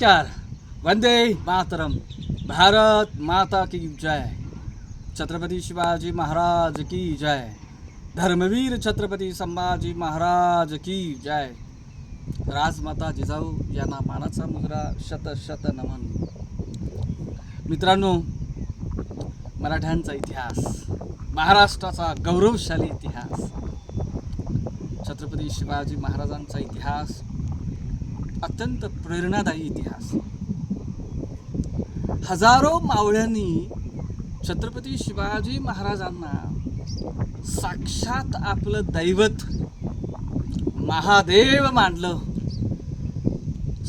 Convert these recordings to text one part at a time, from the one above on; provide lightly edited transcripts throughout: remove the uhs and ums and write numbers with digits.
नमस्कार. वंदे मातरम. भारत माता की जय. छत्रपती शिवाजी महाराज की जय. धर्मवीर छत्रपती संभाजी महाराज की जय. राजमाता जिजाऊ यांना मानाचा मुजरा. शत शत नमन. मित्रांनो, मराठ्यांचा इतिहास, महाराष्ट्राचा गौरवशाली इतिहास, छत्रपती शिवाजी महाराजांचा इतिहास अत्यंत प्रेरणादायी इतिहास. हजारो मावळ्यांनी छत्रपती शिवाजी महाराजांना साक्षात आपलं दैवत महादेव मानलं,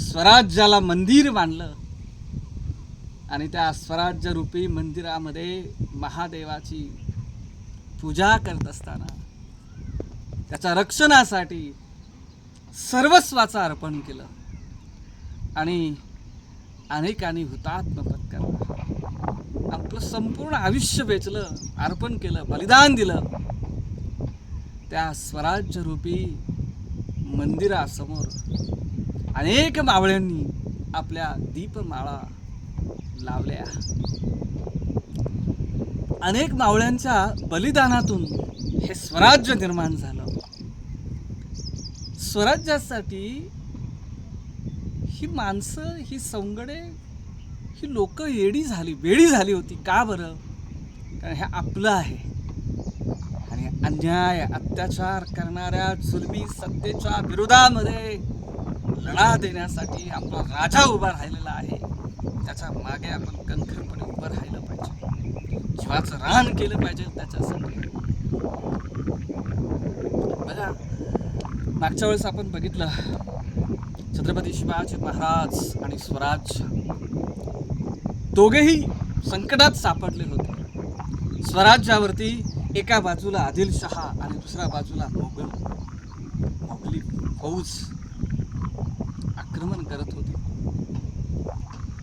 स्वराज्याला मंदिर मानलं आणि त्या स्वराज्य रूपी मंदिरामध्ये महादेवाची पूजा करत असताना त्याच्या रक्षणासाठी सर्वस्वाचं अर्पण केलं आणि अनेकांनी हुतात्मा पत्करला. आपलं संपूर्ण आयुष्य वेचलं, अर्पण केलं, बलिदान दिलं त्या स्वराज्य रूपी मंदिरासमोर. अनेक मावळ्यांनी आपल्या दीपमाळा लावल्या. अनेक मावळ्यांच्या बलिदानातून हे स्वराज्य निर्माण झालं. स्वराज्यासाठी ही माणसं, ही सौंगडे, ही लोक वेडी झाली होती. का बरं? कारण हे आपलं आहे आणि अन्याय अत्याचार करणाऱ्या जुलमी सत्तेच्या विरोधामध्ये लढा देण्यासाठी आपला राजा उभा राहिलेला आहे. त्याच्या मागे आपण कणखरपणे उभं राहिलं पाहिजे, जीवाचं रान केलं पाहिजे त्याच्यासाठी. बघा, मागच्या वेळेस आपण बघितलं, छत्रपती शिवाजी महाराज आणि स्वराज्य दोघेही संकटात सापडले होते. स्वराज्यावरती एका बाजूला आदिलशहा आणि दुसऱ्या बाजूला मोगली फौज आक्रमण करत होती.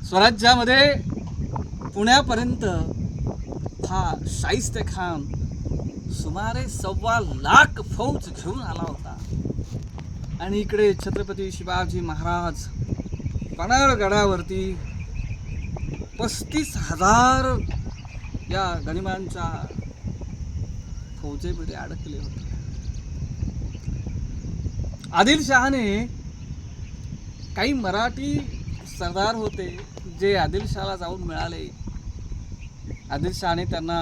स्वराज्यामध्ये पुण्यापर्यंत हा शाहिस्तेखान सुमारे 1.25 लाख फौज घेऊन आला होता आणि इकडे छत्रपती शिवाजी महाराज पन्हाळगडावरती 35,000 या गनिमांच्या फौजेमध्ये अडकले होते. आदिलशहाने काही मराठी सरदार होते जे आदिलशहाला जाऊन मिळाले. आदिलशहाने त्यांना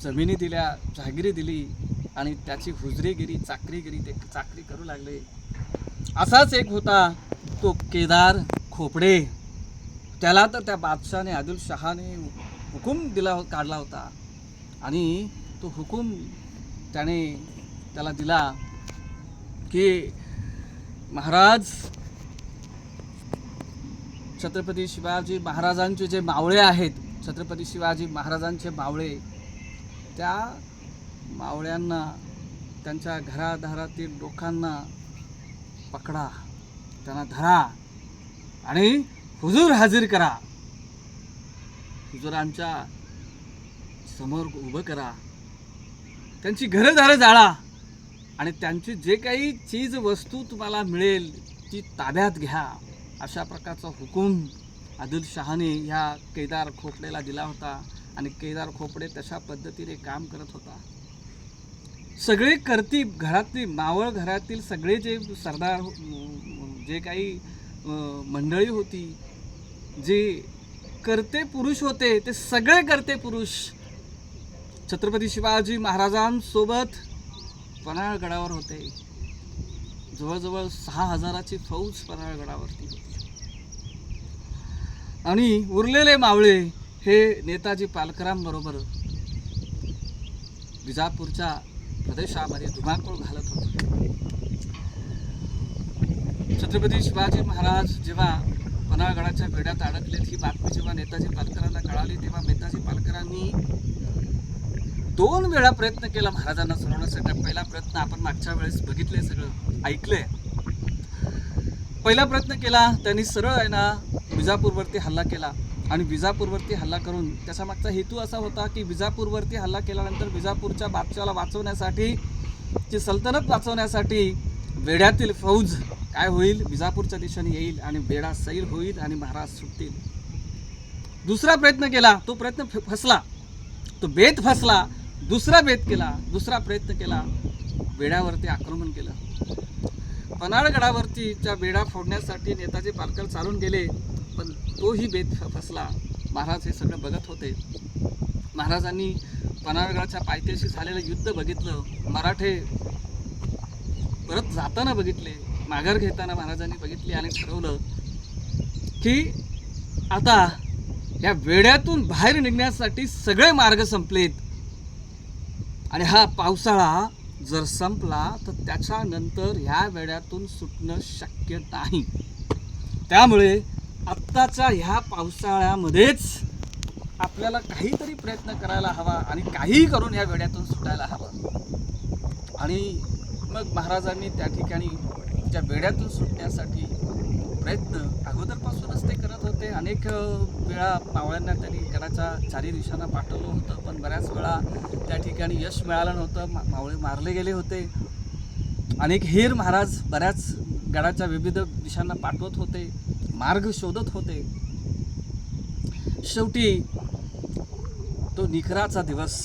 जमिनी दिल्या, जहागिरी दिली आणि त्याची हुजरीगिरी, चाकरीगिरी ते चाकरी करू लागले. असाच एक होता तो केदार खोपडे. त्याला तर त्या बादशाहाने, आदिलशहाने हुकूम काढला होता आणि तो हुकूम त्याला दिला की महाराज, छत्रपती शिवाजी महाराजांचे जे मावळे आहेत, छत्रपती शिवाजी महाराजांचे मावळे, त्या मावळ्यांना, त्यांच्या घरादारातील लोकांना पकडा, त्यांना धरा आणि हुजूर हाजीर करा, हुजुरांच्या समोर उभं करा, त्यांची घरदारं जाळा आणि त्यांची जे काही चीज वस्तू तुम्हाला मिळेल ती ताब्यात घ्या. अशा प्रकारचा हुकूम आदिलशहाने ह्या केदार खोपडेला दिला होता आणि केदार खोपडे तशा पद्धतीने काम करत होता. सगळे कर्तीब घरातली, मावळ घरातील सगळे जे सरदार, जे काही मंडळी होती, जे कर्ते पुरुष होते, ते सगळे कर्ते पुरुष छत्रपती शिवाजी महाराजांसोबत पन्हाळगडावर होते. जवळजवळ 6,000ची फौज पन्हाळगडावरती होती आणि उरलेले मावळे हे नेताजी पालकरांबरोबर विजापूरच्या प्रदेशामध्ये धुमाकूळ घालत होते. छत्रपती शिवाजी महाराज जेव्हा पन्हाळगडाच्या वेढ्यात अडकलेत, ही बातमी जेव्हा नेताजी पालकरांना कळाली, तेव्हा नेताजी पालकरांनी 2 वेळा प्रयत्न केला महाराजांना सोडवण्यासाठी. पहिला प्रयत्न आपण मागच्या वेळेस बघितले, सगळं ऐकलंय. पहिला प्रयत्न केला त्यांनी, सरळ आहे ना विजापूरवरती हल्ला केला आणि विजापूरवरती हल्ला करून त्याचा मागचा हेतू असा होता की विजापूरवरती हल्ला केल्यानंतर विजापूरच्या बादशाहाला वाचवण्यासाठी, ती सल्तनत वाचवण्यासाठी वेढ्यातील फौज काय होईल, विजापूरच्या दिशेने येईल आणि वेढा सैल होईल आणि महाराज सुटतील. दुसरा प्रयत्न केला, तो प्रयत्न फसला, तो बेत फसला. दुसरा बेत केला, दुसरा प्रयत्न केला, वेढ्यावरती आक्रमण केलं. पन्हाळगडावरती त्या वेढा फोडण्यासाठी नेताजी पालकर चालून गेले, पण तोही बेत फसला. महाराज हे सगळं बघत होते. महाराजांनी पन्हाळगडाच्या पायथ्याशी झालेलं युद्ध बघितलं, मराठे परत जाताना बघितले, माघार घेताना महाराजांनी बघितले आणि ठरवलं की आता या वेढ्यातून बाहेर निघण्यासाठी सगळे मार्ग संपलेत आणि हा पावसाळा जर संपला तर त्याच्यानंतर ह्या वेढ्यातून सुटणं शक्य नाही. त्यामुळे आत्ताच्या ह्या पावसाळ्यामध्येच आपल्याला काहीतरी प्रयत्न करायला हवा आणि काहीही करून ह्या वेढ्यातून सुटायला हवं. आणि मग महाराजांनी त्या ठिकाणी त्या वेढ्यातून सुटण्यासाठी प्रयत्न अगोदरपासूनच ते करत होते. अनेक वेळा मावळ्यांना त्यांनी गडाच्या चारी दिशांना पाठवलं होतं, पण बऱ्याच वेळा त्या ठिकाणी यश मिळालं नव्हतं, मावळे मारले गेले होते. अनेक हेर महाराज बऱ्याच गडाच्या विविध दिशांना पाठवत होते, मार्ग शोधत होते. शेवटी तो निखराचा दिवस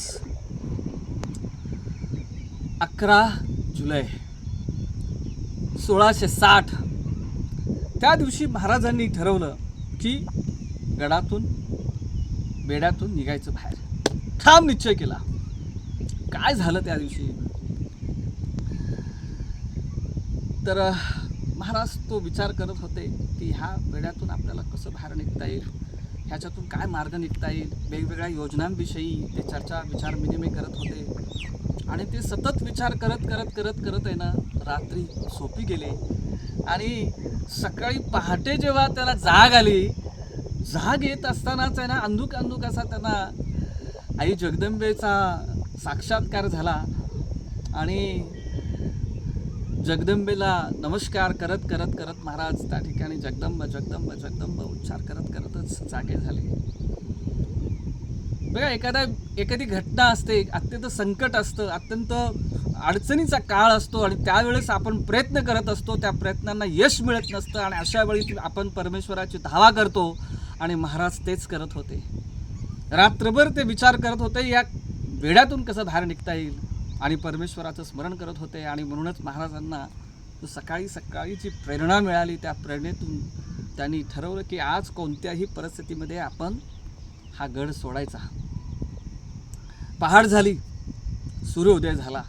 11 जुलै 1660 त्या दिवशी महाराजांनी ठरवलं की गडातून वेढ्यातून निघायचं बाहेर. ठाम निश्चय केला. काय झालं त्या दिवशी तर महाराज तो विचार करत होते की ह्या वेढ्यातून आपल्याला कसं बाहेर निघता येईल, ह्याच्यातून काय मार्ग निघता येईल. वेगवेगळ्या योजनांविषयी ते विचार विनिमय करत होते आणि ते सतत विचार करत आहे ना रात्री झोपी गेले. आणि सकाळी पहाटे जेव्हा त्याला जाग आली, जाग येत असतानाच आहे ना अंधुक असा त्यांना आई जगदंबेचा साक्षात्कार झाला आणि जगदंबेला नमस्कार करत महाराज त्या ठिकाणी जगदंब जगदंब जगदंब उच्चार करतच जागे झाले. बघा, एखादी घटना असते, अत्यंत संकट असतं, अत्यंत अडचणीचा काळ असतो आणि त्यावेळेस आपण प्रयत्न करत असतो, त्या प्रयत्नांना यश मिळत नसतं आणि अशा वेळी आपण परमेश्वराची धावा करतो आणि महाराज तेच करत होते. रात्रभर ते विचार करत होते या वेढ्यातून कसं बाहेर निघता येईल आणि परमेश्वराचं स्मरण करत होते. आणि म्हणूनच महाराजांना सकाळी जी प्रेरणा मिळाली, त्या प्रेरणेतून त्यांनी ठरवलं की आज कोणत्याही परिस्थितीमध्ये आपण हा गड सोडायचा. पहाड झाली, सूर्योदय झाला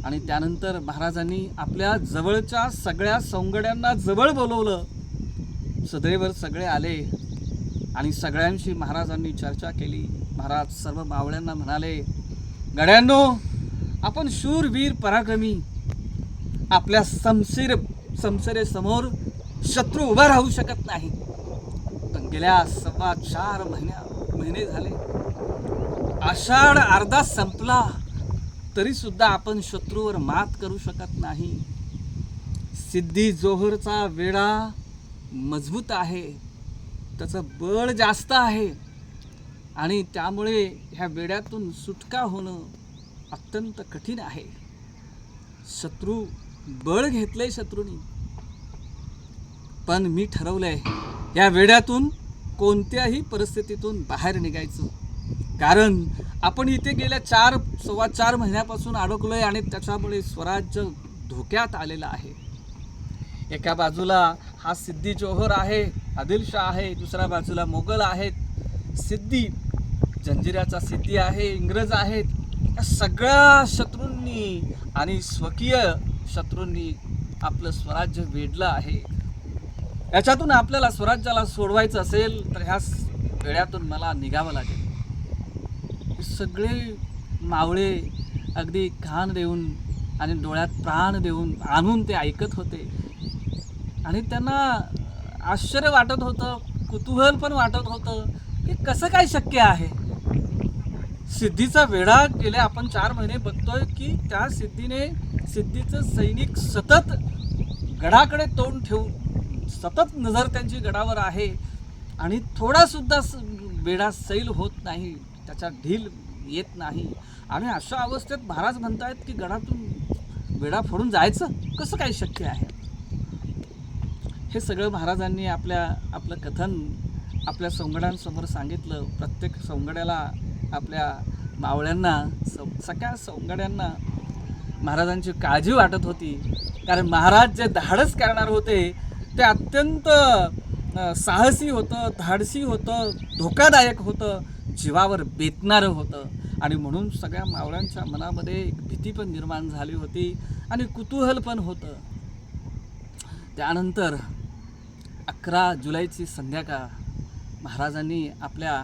आणि त्यानंतर महाराजांनी आपल्या जवळच्या सगळ्या सौंगड्यांना जवळ बोलवलं. सदैवर सगळे आले आणि सगळ्यांशी महाराजांनी चर्चा केली. महाराज सर्व मावळ्यांना म्हणाले, गड्यांनो, आपण शूरवीर पराक्रमी, आपल्या समसरेसमोर शत्रू उभा राहू शकत नाही. पण गेल्या 4.25 महिने झाले, आषाढ अर्धा संपला तरी सुद्धा आपण शत्रूवर मात करू शकत नाही. सिद्धी जोहरचा वेढा मजबूत आहे, त्याचं बळ जास्त आहे आणि त्यामुळे ह्या वेढ्यातून सुटका होणं अत्यंत कठीण आहे. शत्रू बळ घेतलंय शत्रूंनी, पण मी ठरवलंय या वेढ्यातून कोणत्याही परिस्थितीतून बाहेर निघायचं. कारण आपण इथे गेल्या 4.25 महिन्यापासून अडकलोय आणि त्याच्यामुळे स्वराज्य धोक्यात आलेलं आहे. एका बाजूला हा सिद्धी जोहर आहे, आदिलशाह आहे, दुसऱ्या बाजूला मोगल आहेत, सिद्धी जंजिऱ्याचा सिद्धी आहे, इंग्रज आहेत. या सगळ्या शत्रूंनी आणि स्वकीय शत्रूंनी आपलं स्वराज्य वेढलं आहे. याच्यातून आपल्याला स्वराज्याला सोडवायचं असेल तर ह्या वेढ्यातून मला निघावं लागेल. सगळे मावळे अगदी कान देऊन आणि डोळ्यात प्राण देऊन आणून ते ऐकत होते आणि त्यांना आश्चर्य वाटत होतं, कुतूहल पण वाटत होतं की कसं काय शक्य आहे. सिद्धीचा वेढा गेले आपण 4 महिने बघतोय की त्या सिद्धीचं सैनिक सतत गडाकडे तोंड ठेवून सतत नजर त्यांची गडावर आहे आणि थोडासुद्धा वेढा सैल होत नाही, त्याचा ढील येत नाही. आणि अशा अवस्थेत महाराज म्हणतायत की गडातून वेढा फोडून जायचं कसं काय शक्य आहे? हे सगळं महाराजांनी आपलं कथन आपल्या सौंगड्यांसमोर सांगितलं. प्रत्येक सौंगड्याला, आपल्या मावळ्यांना, सगळ्या सौंगड्यांना महाराजांची काळजी वाटत होती. कारण महाराज जे धाडस करणार होते ते अत्यंत साहसी होतं, धाडसी होतं, धोकादायक होतं, जीवावर बेतणारं होतं. आणि म्हणून सगळ्या मावळ्यांच्या मनामध्ये एक भीती पण निर्माण झाली होती आणि कुतूहल पण होतं. त्यानंतर 11 जुलैची संध्याकाळ महाराजांनी आपल्या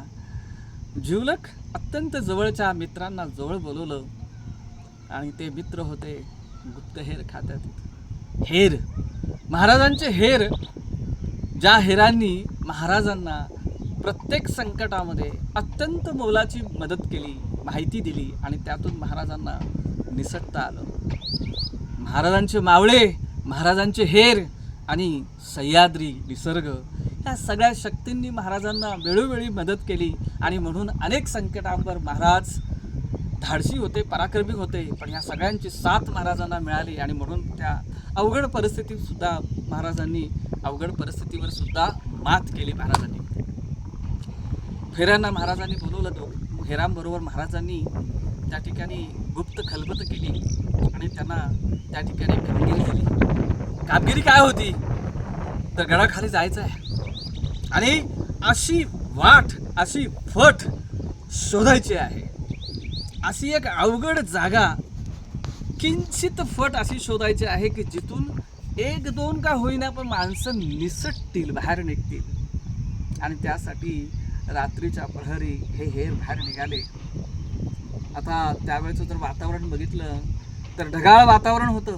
जिवलग अत्यंत जवळच्या मित्रांना जवळ बोलवलं आणि ते मित्र होते गुप्तहेर खात्यात. हेर, महाराजांचे हेर, ज्या हेरांनी महाराजांना प्रत्येक संकटामध्ये अत्यंत मोलाची मदत केली, माहिती दिली आणि त्यातून महाराजांना निसटता आलं. महाराजांचे मावळे, महाराजांचे हेर आणि सह्याद्री निसर्ग या सगळ्या शक्तींनी महाराजांना वेळोवेळी मदत केली आणि म्हणून अनेक संकटांवर महाराज धाडसी होते, पराक्रमी होते. पण या सगळ्यांची साथ महाराजांना मिळाली आणि म्हणून त्या अवघड परिस्थितीवर सुद्धा मात केली महाराजांनी. फेऱ्यांना महाराजांनी बोलवलं. हेरांबरोबर महाराजांनी त्या ठिकाणी गुप्त खलबत केली आणि त्यांना त्या ठिकाणी कामगिरी दिली. कामगिरी काय होती तर गडाखाली जायचं आहे आणि अशी वाट, अशी फट शोधायची आहे. अशी एक अवघड जागा, किंचित फट अशी शोधायची आहे की जिथून 1-2 का होईना पण माणसं निसटतील, बाहेर निघतील. आणि त्यासाठी रात्रीच्या प्रहरी हे हेर बाहेर निघाले. आता त्यावेळेचं जर वातावरण बघितलं तर ढगाळ वातावरण होतं.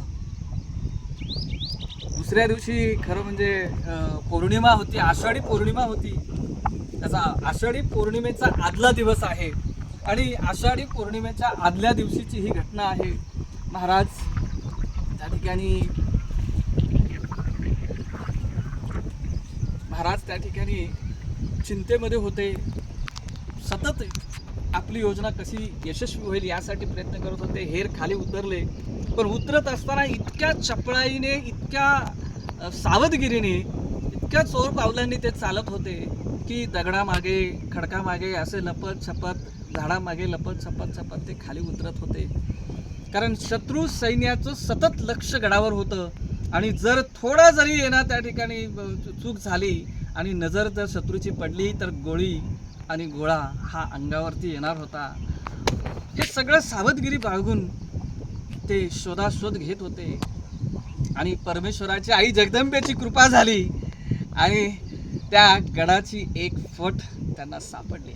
दुसऱ्या दिवशी खरं म्हणजे पौर्णिमा होती, आषाढी पौर्णिमा होती. त्याचा आषाढी पौर्णिमेचा आदला दिवस आहे आणि आषाढी पौर्णिमेच्या आदल्या दिवशीची ही घटना आहे. महाराज त्या ठिकाणी चिंतेमध्ये होते. सतत आपली योजना कशी यशस्वी होईल यासाठी प्रयत्न करत होते. हेर खाली उतरले, पण उतरत असताना इतक्या चपळाईने, इतक्या सावधगिरीने, इतक्या चोर पावलांनी ते चालत होते की दगडामागे, खडकामागे असे लपत छपत, झाडामागे लपत छपत ते खाली उतरत होते. कारण शत्रू सैन्याचं सतत लक्ष गडावर होतं आणि जर थोडा जरी येणार त्या ठिकाणी चूक झाली आणि नजर जर शत्रूची पडली तर गोळी आणि गोळा हा अंगावरती येणार होता. हे सगळं सावधगिरी बाळगून ते शोधाशोध घेत होते आणि परमेश्वराची आई जगदंबेची कृपा झाली आणि त्या गडाची एक फट त्यांना सापडली.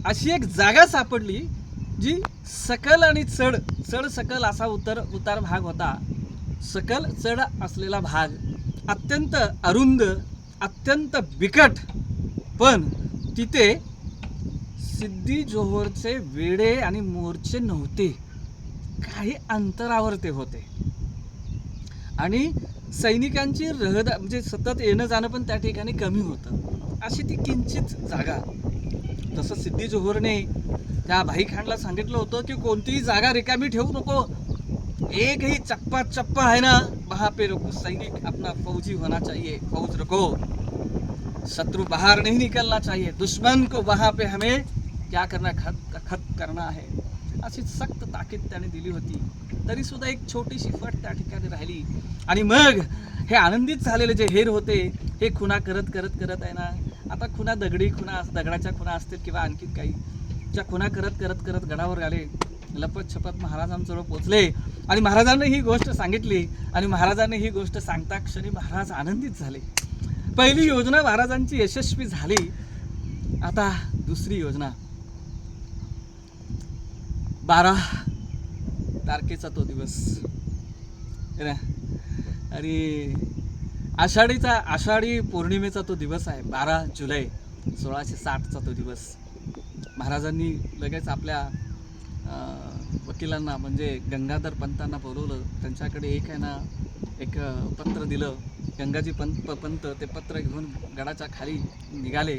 अशी एक जागा सापडली जी सकल आणि चढ सकल असा उतार भाग होता. सकल चढ असलेला भाग अत्यंत अरुंद, अत्यंत बिकट, पण तिथे सिद्धी जोहरचे वेढे आणि मोर्चे नव्हते. काही अंतरावर ते होते आणि सैनिकांची म्हणजे सतत येणं जाणं पण त्या ठिकाणी कमी होतं. अशी ती किंचित जागा. तसं सिद्धी जोहरने त्या भाईखानला सांगितलं होतं की कोणतीही जागा रिकामी ठेवू नको. एक ही चप्पा है ना, वहाँ पे रुको, सैनिक अपना फौजी होना चाहिए, फौज रुको, शत्रु बाहर नहीं निकलना चाहिए, दुश्मन को वहाँ पे हमें क्या करना, खत करना है. अशी सक्त ताकीद त्याने दिली होती. तरी सुद्धा एक छोटीशी फट त्या ठिकाणी राहिली आणि मग हे आनंदित झालेले जे हेर होते हे खुणा करत आहे ना. आता खुणा दगडाच्या खुणा असतील किंवा आणखी काही, त्या खुणा करत गडावर आले. लपत छपत महाराजांजवळ पोचले आणि महाराजांनी ही गोष्ट सांगितली आणि महाराजांनी ही गोष्ट सांगता क्षणी महाराज आनंदित झाले. पहिली योजना महाराजांची यशस्वी झाली. आता दुसरी योजना. 12 तारखेचा तो दिवस आणि आषाढी पौर्णिमेचा तो दिवस आहे. 12 जुलै 1660चा तो दिवस. महाराजांनी लगेच आपल्या वकिलांना म्हणजे गंगाधर पंतांना बोलवलं. त्यांच्याकडे एक पत्र दिलं. गंगाजी पंत ते पत्र घेऊन गडाच्या खाली निघाले.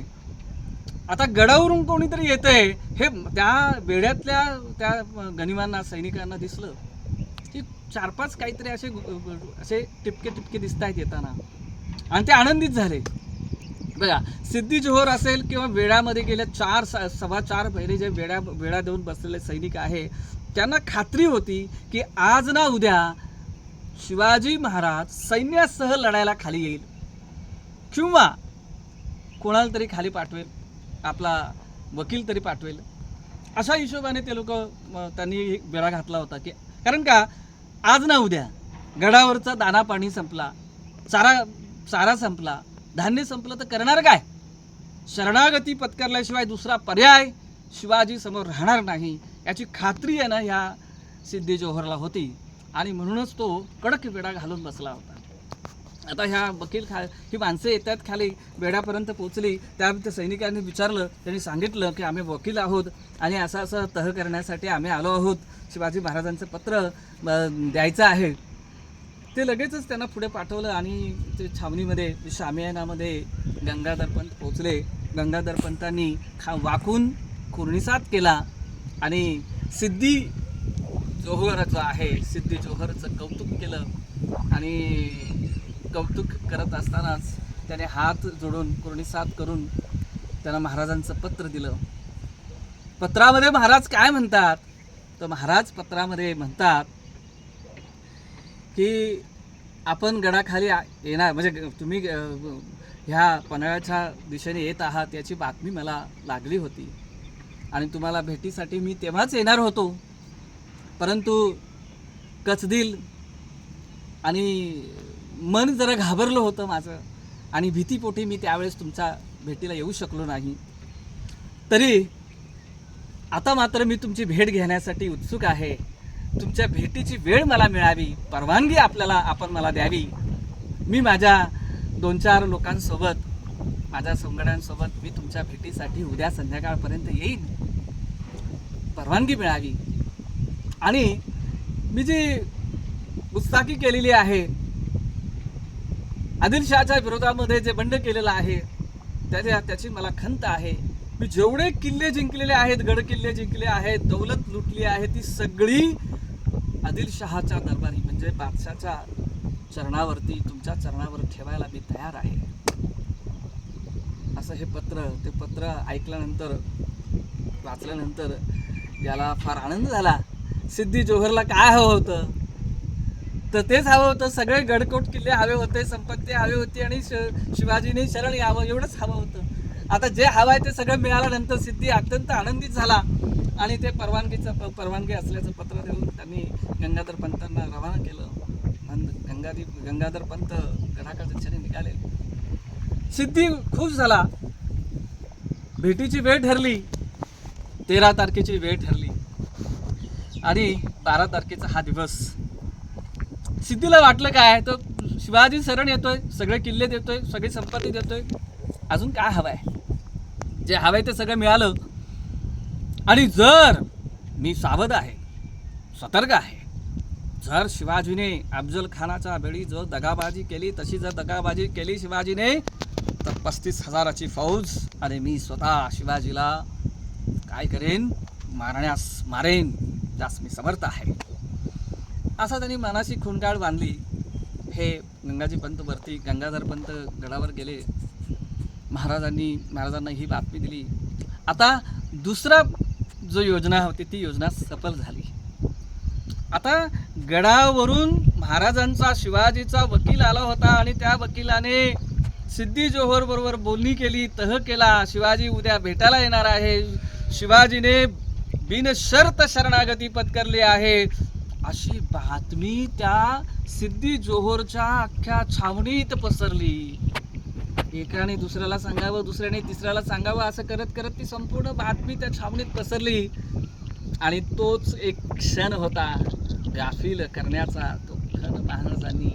आता गडावरून कोणीतरी येतंय हे त्या वेड्यातल्या त्या गनिमांना, सैनिकांना दिसलं. की 4-5 काहीतरी असे टिपके दिसत आहेत येताना, आणि ते आनंदित झाले. बघा, सिद्धी जोहर असेल किंवा वेढामध्ये गेल्या 4-4.25 महिने जे वेढा देऊन बसलेले सैनिक आहे, त्यांना खात्री होती की आज ना उद्या शिवाजी महाराज सैन्यासह लढायला खाली येईल किंवा कोणाला तरी खाली पाठवेल, आपला वकील तरी पाठवेल. अशा हिशोबाने ते लोक त्यांनी वेढा घातला होता. की कारण का आज ना उद्या गडावरचा दाना पाणी संपला, चारा संपला, धान्य संपलं तर करणार काय? शरणागती पत्करल्याशिवाय दुसरा पर्याय शिवाजी समोर राहणार नाही याची खात्री आहे ना ह्या सिद्धी जोहरला होती, आणि म्हणूनच तो कडक वेढा घालून बसला होता. आता ह्या ही माणसं येतात खाली, वेढ्यापर्यंत पोहोचली. त्या सैनिकांनी विचारलं, त्यांनी सांगितलं की आम्ही वकील आहोत आणि असं तह करण्यासाठी आम्ही आलो आहोत, शिवाजी महाराजांचं पत्र द्यायचं आहे. ते लगेचच त्यांना पुढे पाठवलं आणि ते छावणीमध्ये शामियानामध्ये गंगाधर पंत पोहोचले. गंगाधर पंतांनी वाकून कुर्णिसात केला आणि सिद्धी जोहरचं आहे सिद्धी जोहरचं कौतुक केलं. आणि कौतुक करत असतानाच त्याने हात जोडून कुर्णिसात करून त्यांना महाराजांचं पत्र दिलं. पत्रामध्ये महाराज काय म्हणतात, तर महाराज पत्रामध्ये म्हणतात की आपण गडाखाली येणार, म्हणजे तुम्ही ह्या पन्हाळ्याच्या दिशेने येत आहात याची बातमी मला लागली होती आणि तुम्हाला भेटीसाठी मी तेव्हाच येणार होतो, परंतु कचदिल आणि मन जरा घाबरलं होतं माझं आणि भीतीपोटी मी त्यावेळेस तुमच्या भेटीला येऊ शकलो नाही. तरी आता मात्र मी तुमची भेट घेण्यासाठी उत्सुक आहे. तुमच्या भेटीची वेळ मला मिळावी, परवानगी आपण मला द्यावी. मी माझ्या 2-4 लोकांसोबत, माझ्या सोंगड्यांसोबत मी तुमच्या भेटीसाठी उद्या संध्याकाळपर्यंत येईन, परवानगी मिळावी. आणि मी जी गुस्ताखी केलेली आहे, आदिलशहाच्या विरोधामध्ये जे बंड केलेलं आहे त्याची मला खंत आहे. मी जेवढे किल्ले जिंकलेले आहेत, गड किल्ले जिंकले आहेत, दौलत लुटली आहे, ती सगळी आदिलशहाच्या दरबारी म्हणजे बादशाच्या चरणावरती, तुमच्या चरणावर ठेवायला मी तयार आहे. असं हे ते पत्र ऐकल्यानंतर, वाचल्यानंतर याला फार आनंद झाला. सिद्धी जोहरला काय हवं होतं, तर तेच हवं होतं. सगळे गडकोट किल्ले हवे होते, संपत्ती हवी होती आणि शिवाजीने शरण यावं एवढंच हवं होतं. आता जे हवं आहे ते सगळं मिळाल्यानंतर सिद्धी अत्यंत आनंदित झाला आणि ते परवानगी असल्याचं पत्र देऊन त्यांनी गंगाधर पंतांना रवाना केलं. गंगाधर पंत गडाच्या दिशेने निघाले. सिद्धी खुश झाला. भेटीची वेळ ठरली, 13 तारखेची वेळ ठरली आणि 12 तारखेचा हा दिवस. सिद्धीला वाटलं काय, तो शिवाजी शरण येतोय, सगळे किल्ले देतोय, सगळी संपत्ती देतोय, अजून काय हवंय, जे हवंय ते सगळं मिळालं. आणि जर मी सावध आहे, सतर्क आहे, जर शिवाजीने अफजल खानाच्या वेळी जो दगाबाजी केली, तशी जर दगाबाजी केली शिवाजीने, तर 35,000ची फौज आणि मी स्वतः शिवाजीला काय करेन, मारेन, त्यास मी समर्थ आहे. असा त्यांनी मनाशी खुणगाड बांधली. हे गंगाजी पंत वरती, गंगाधर पंत गडावर गेले. महाराजांना ही बातमी दिली. आता दुसरा जो योजना होती ती योजना सफल झाली. आता गडावरून महाराजांचा, शिवाजीचा वकील आला होता आणि त्या वकिलाने सिद्धी जोहर बरोबर बोलणी केली, तह केला. शिवाजी उद्या भेटायला येणार आहे, शिवाजीने बिनशर्त शरणागती पत्करली आहे, अशी बातमी त्या सिद्धी जोहरच्या अख्ख्या छावणीत पसरली. एकाने दुसऱ्याला सांगावं, दुसऱ्याने तिसऱ्याला सांगावं, असं करत करत ती संपूर्ण बातमी त्या छावणीत पसरली. आणि तोच एक क्षण होता गाफील करण्याचा. तो क्षण महाराजांनी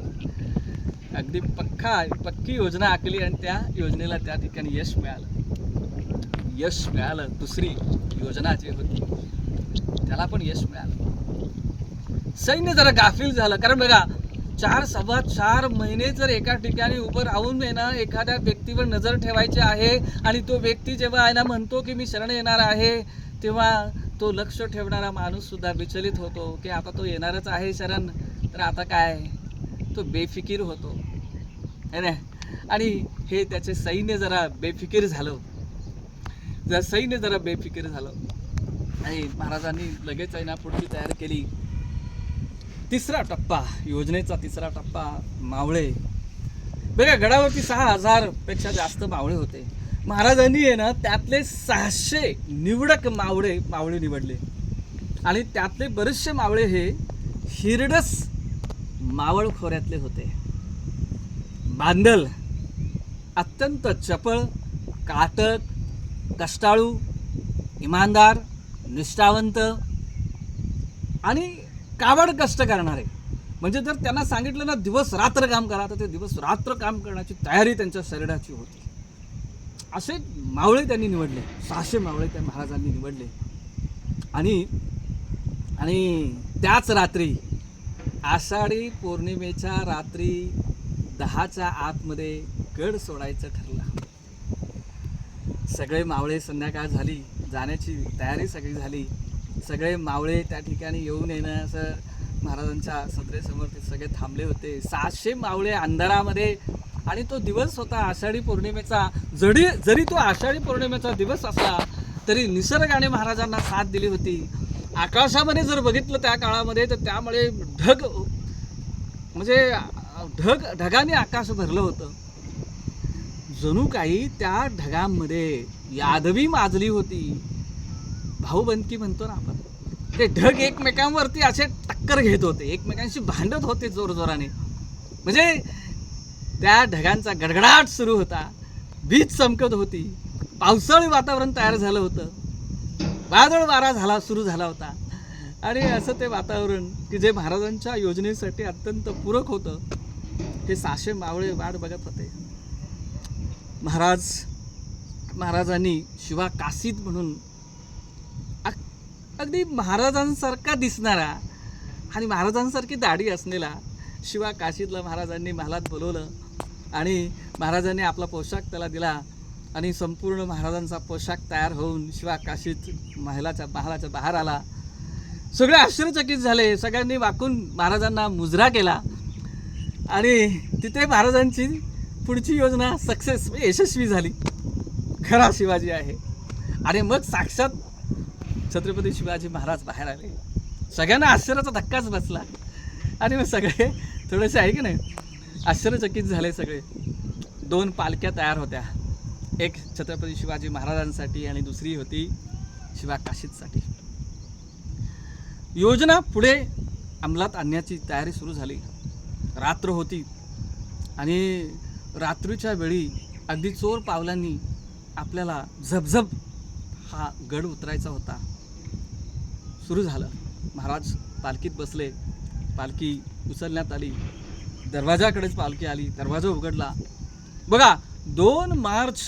अगदी पक्की योजना आखली आणि त्या योजनेला त्या ठिकाणी यश मिळालं. दुसरी योजना जी होती त्याला पण यश मिळालं. सैन्य जरा गाफील झालं. कारण बघा, 4-4.25 महिने जर एका ठिकाणी उभं राहून आहे ना, एखाद्या व्यक्तीवर नजर ठेवायची आहे आणि तो व्यक्ती जेव्हा आहे ना म्हणतो की मी शरण येणार आहे, तेव्हा तो लक्ष ठेवणारा माणूस सुद्धा विचलित होतो की आता तो येणारच आहे शरण, तर आता काय, तो बेफिकीर होतो है ना. आणि हे त्याचे सैन्य जरा बेफिकीर झालं, बेफिकीर झालं आणि महाराजांनी लगेच आहे ना पुढची तयारी केली. तिसरा टप्पा, योजनेचा तिसरा टप्पा, मावळे. बघा, गडावरती 6,000 पेक्षा जास्त मावळे होते. महाराजांनी आहे ना त्यातले 600 निवडक मावळे निवडले आणि त्यातले बरेचसे मावळे हे हिरडस मावळ खोऱ्यातले होते. बांदल, अत्यंत चपळ, काटक, कष्टाळू, इमानदार, निष्ठावंत आणि काबड कष्ट करणारे. म्हणजे जर त्यांना सांगितलं ना दिवस रात्र काम करा, तर ते दिवस रात्र काम करण्याची तयारी त्यांच्या शरीराची होती. असे मावळे त्यांनी निवडले. 600 मावळे त्या महाराजांनी निवडले. आणि त्याच रात्री, आषाढी पौर्णिमेच्या रात्री 10च्या आतमध्ये गड सोडायचं ठरलं. सगळे मावळे, संध्याकाळ झाली, जाण्याची तयारी सगळी झाली. सगळे मावळे त्या ठिकाणी येऊन येणं असं महाराजांच्या सत्रेसमोर ते सगळे थांबले होते. 600 मावळे अंधारामध्ये. आणि तो दिवस होता आषाढी पौर्णिमेचा. जरी तो आषाढी पौर्णिमेचा दिवस असला तरी निसर्गाने महाराजांना साथ दिली होती. आकाशामध्ये जर बघितलं त्या काळामध्ये तर त्यामुळे ढगाने आकाश भरलं होतं. जणू काही त्या ढगांमध्ये यादवी माजली होती. भाऊबंदकी म्हणतो ना आपण, ते ढग एकमेकांवरती असे टक्कर घेत होते, एकमेकांशी भांडत होते जोरजोराने. म्हणजे त्या ढगांचा गडगडाट सुरू होता, वीज चमकत होती, पावसाळी वातावरण तयार झालं होतं, वादळ वारा सुरू झाला होता. आणि असं ते वातावरण की जे महाराजांच्या योजनेसाठी अत्यंत पूरक होतं. हे 600 मावळे वाट बघत होते. महाराजांनी शिवा काशीद म्हणून अगदी महाराजांसारखा दिसणारा आणि महाराजांसारखी दाढी असलेला शिवा काशीदला महाराजांनी महालात बोलवलं आणि महाराजांनी आपला पोशाख त्याला दिला आणि संपूर्ण महाराजांचा पोशाख तयार होऊन शिवा काशीद महालाच्या बाहेर आला. सगळे आश्चर्यचकित झाले. सगळ्यांनी वाकून महाराजांना मुजरा केला आणि तिथे महाराजांची पुढची योजना यशस्वी झाली. खरा शिवाजी आहे. आणि मग साक्षात छत्रपती शिवाजी महाराज बाहेर आले. सगळ्यांना आश्चर्याचा धक्काच बसला आणि मग सगळे थोडेसे आहे की नाही आश्चर्यचकित झाले सगळे. 2 पालख्या तयार होत्या, एक छत्रपती शिवाजी महाराजांसाठी आणि दुसरी होती शिवा काशीदसाठी. योजना पुढे अंमलात आणण्याची तयारी सुरू झाली. रात्र होती आणि रात्रीच्या वेळी अगदी चोर पावलांनी आपल्याला झपझप हा गड उतरायचा होता. सुरू झालं. महाराज पालखीत बसले, पालखी उचलण्यात आली, दरवाजाकडेच पालखी आली, दरवाजा उघडला. बघा, 2 मार्च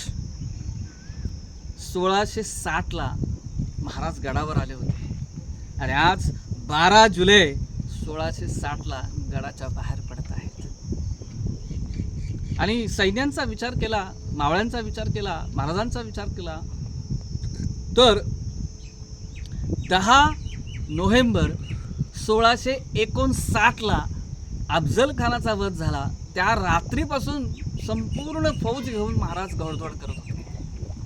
1660ला महाराज गडावर आले होते आणि आज 12 जुलै 1660ला गडाच्या बाहेर पडत आहेत. आणि सैन्यांचा विचार केला, मावळ्यांचा विचार केला, महाराजांचा विचार केला तर 10 नोव्हेंबर 1659ला अफजल खानाचा वध झाला. त्या रात्रीपासून संपूर्ण फौज घेऊन महाराज घोडदौड करत होते.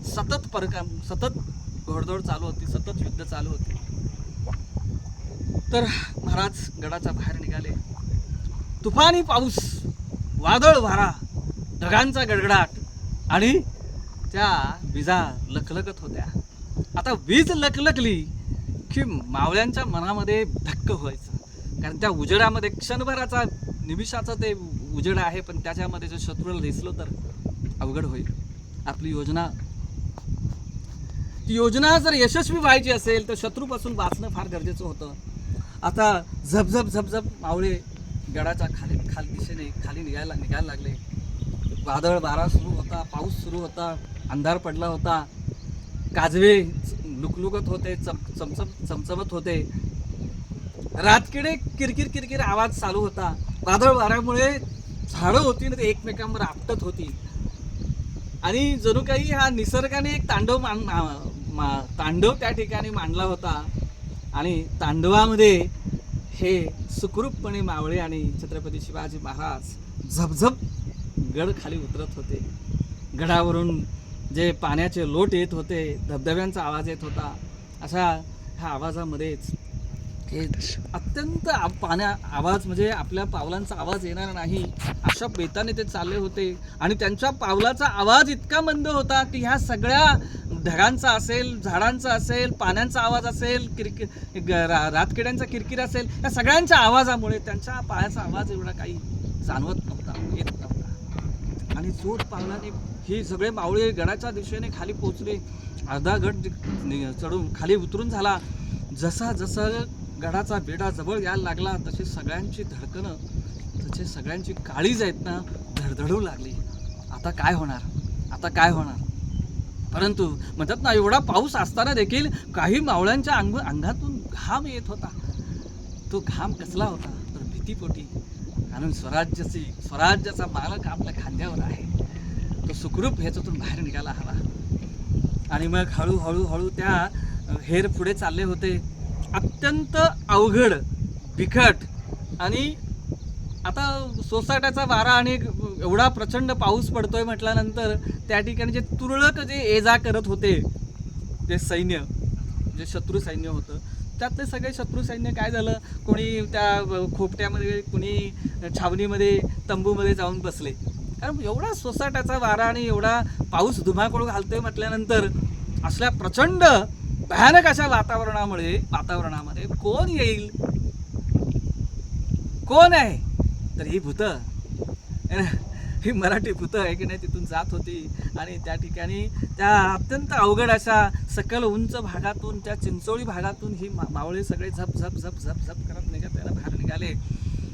सतत घोडदौड चालू होती, सतत युद्ध चालू होते. तर महाराज गडाच्या बाहेर निघाले. तुफानी पाऊस, वादळ वारा, ढगांचा गडगडाट आणि त्या विजा लखलखत होत्या. आता वीज लखलखली की मावळ्यांच्या मनामध्ये धक्क व्हायचं, कारण त्या उजेडामध्ये क्षणभराचा निमिषाचा ते उजेड आहे, पण त्याच्यामध्ये जर शत्रूला दिसलं तर अवघड होईल. आपली योजना जर यशस्वी व्हायची असेल तर शत्रूपासून वाचणं फार गरजेचं होतं. आता झपझप मावळे गडाच्या दिशेने खाली निघायला लागले. वादळ वारा सुरू होता, पाऊस सुरू होता, अंधार पडला होता, काजवे लुकलुकत होते, चमचमत होते, रातकिडे किरकिर आवाज चालू होता. वादळ वाऱ्यामुळे झाडं होती ना ते एकमेकांवर आपटत होती आणि जणू काही हा निसर्गाने एक तांडव तांडव त्या ठिकाणी मांडला होता आणि तांडवामध्ये हे सुखरूपपणे मावळे आणि छत्रपती शिवाजी महाराज झपझप गड खाली उतरत होते. गडावरून जे पाण्याचे लोट येत होते, धबधब्यांचा आवाज येत होता, अशा ह्या आवाजामध्येच हे अत्यंत आवाज म्हणजे आपल्या पावलांचा आवाज येणार नाही अशा बेताने ते चालले होते. आणि त्यांच्या पावलाचा आवाज इतका मंद होता की ह्या सगळ्या ढगांचा असेल, झाडांचा असेल, पाण्याचा आवाज असेल, रातकिड्यांचा किरकिर असेल, या सगळ्यांच्या आवाजामुळे त्यांच्या पायाचा आवाज एवढा काही जाणवत नव्हता, येत नव्हता. आणि जोर पावलाने हे सगळे मावळे गडाच्या दिशेने खाली पोचले. अर्धा गड चढून खाली उतरून झाला. जसा जसा गडाचा बेडा जवळ यायला लागला तसे सगळ्यांची धडकणं, तसे सगळ्यांची काळीज आहेत ना धडधडू लागली. आता काय होणार, आता काय होणार. परंतु म्हणतात ना, एवढा पाऊस असताना देखील काही मावळ्यांच्या अंगातून घाम येत होता. तो घाम कसला होता तर भीतीपोटी, कारण स्वराज्याचा मालक आपल्या खांद्यावर आहे. तो सुखरूप ह्याच्यातून बाहेर निघायला हवा. आणि मग हळूहळू त्या हेर पुढे चालले होते. अत्यंत अवघड, बिकट आणि आता सोसाट्याचा वारा आणि एवढा प्रचंड पाऊस पडतोय म्हटल्यानंतर त्या ठिकाणी जे तुरळक जे ये जा करत होते जे सैन्य, जे शत्रू सैन्य होतं, त्यातले सगळे शत्रू सैन्य काय झालं, कोणी त्या खोपट्यामध्ये, कोणी छावणीमध्ये, तंबूमध्ये जाऊन बसले. कारण एवढा सोसाट्याचा वारा आणि एवढा पाऊस धुमाकूळ घालतोय म्हटल्यानंतर असल्या प्रचंड भयानक अशा वातावरणामध्ये कोण येईल, कोण आहे तर ही भूतं, ही मराठी भूतं आहे की नाही तिथून जात होती. आणि त्या ठिकाणी त्या अत्यंत अवघड अशा सकल उंच भागातून, त्या चिंचोळी भागातून ही मावळे सगळे झप झप झप झप झप करत बाहेर निघाले.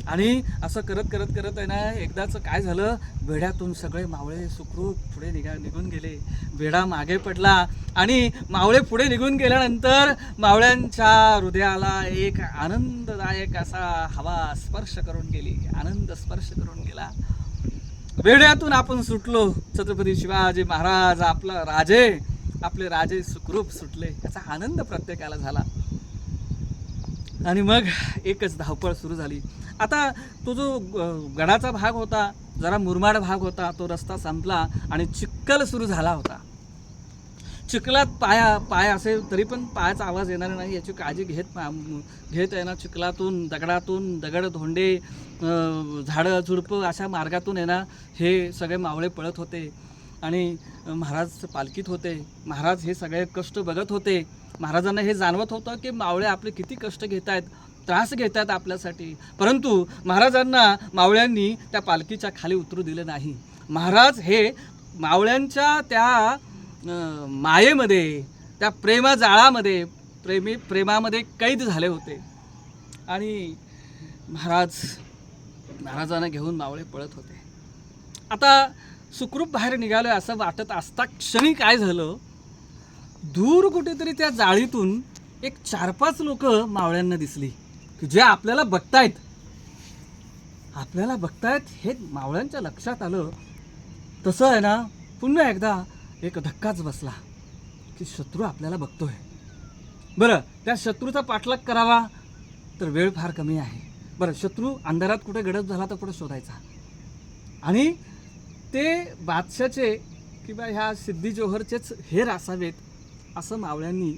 आणि असं करत आहे ना, एकदाचं काय झालं, बेड्यातून सगळे मावळे सुखरूप पुढे निघून गेले. बेडा मागे पडला आणि मावळे पुढे निघून गेल्यानंतर मावळ्यांच्या हृदयाला एक आनंददायक असा हवा स्पर्श करून गेली, आनंद स्पर्श करून गेला. बेड्यातून आपण सुटलो, छत्रपती शिवाजी महाराज आपले राजे सुखरूप सुटले, याचा आनंद प्रत्येकाला झाला. आणि मग एकच धावपळ सुरू झाली. आता तो जो गडाचा भाग होता, जरा मुरमाड भाग होता, तो रस्ता संपला आणि चिखल सुरू झाला होता. चिखलात पाय असेल तरी पण पायाचा आवाज येणार नाही याची काळजी घेत आहे ना. चिखलातून, दगड धोंडे, झाडं झुडपं अशा मार्गातून आहे ना हे सगळे मावळे पळत होते. आणि महाराज पालखीत होते. महाराज हे सगळे कष्ट बघत होते. महाराजांना हे जाणवत होतं की मावळे आपले किती कष्ट घेत आहेत, त्रास घेत आहेत आपल्यासाठी. परंतु महाराजांना मावळ्यांनी त्या पालखीच्या खाली उतरू दिले नाही. महाराज हे मावळ्यांच्या त्या मायेमध्ये, त्या प्रेमाजाळामध्ये, प्रेमामध्ये कैद झाले होते. आणि महाराजांना घेऊन मावळे पळत होते. आता सुखरूप बाहेर निघाले असं वाटत असता क्षणी काय झालं, दूर कुठेतरी त्या जाळीतून एक 4-5 लोक मावळ्यांना दिसली की जे आपल्याला बघतायत हे मावळ्यांच्या लक्षात आलं. तसं आहे ना, पुन्हा एकदा एक धक्काच बसला की शत्रू आपल्याला बघतोय. बरं, त्या शत्रूचा पाठलाग करावा तर वेळ फार कमी आहे. बरं, शत्रू अंधारात कुठे गडप झाला तर कुठे शोधायचा. आणि ते बादशाचे किंवा ह्या सिद्धी जोहरचेच हेर असावेत असं मावळ्यांनी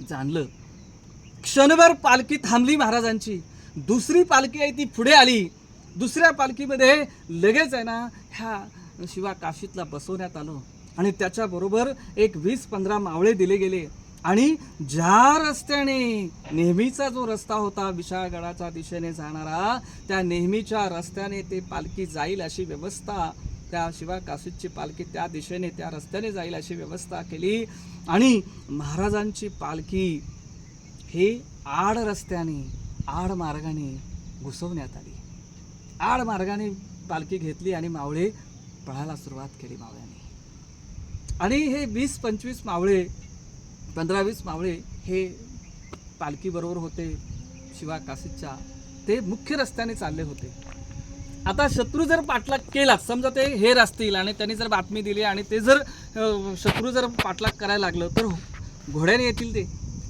जाणलं. क्षणभर पालखी थांबली महाराजांची. दुसरी पालखी आहे ती पुढे आली. दुसऱ्या पालखीमध्ये लगेच आहे ना ह्या शिवा काशीतला बसवण्यात आलं. आणि त्याच्याबरोबर एक 20-15 मावळे दिले गेले. आणि ज्या रस्त्याने नेहमीचा जो रस्ता होता विशाळगडाच्या दिशेने जाणारा, त्या नेहमीच्या रस्त्याने ते पालखी जाईल अशी व्यवस्था, त्या शिवा काशीतची पालखी त्या दिशेने त्या रस्त्याने जाईल अशी व्यवस्था केली. आणि महाराजांची पालखी हे आड रस्त्याने, आड मार्गाने घुसवण्यात आली. आड मार्गाने पालखी घेतली आणि मावळे पळायला सुरुवात केली मावळ्यांनी. आणि हे 20-25 मावळे, 15-20 मावळे हे पालखी बरोबर होते शिवा काशीतच्या. ते मुख्य रस्त्याने चालले होते. आता शत्रू जर पाठलाग केला, समजा ते हेर असतील आणि त्यांनी जर बातमी दिली आणि ते जर शत्रू जर पाठलाग करायला लागलं तर घोड्याने येतील ते.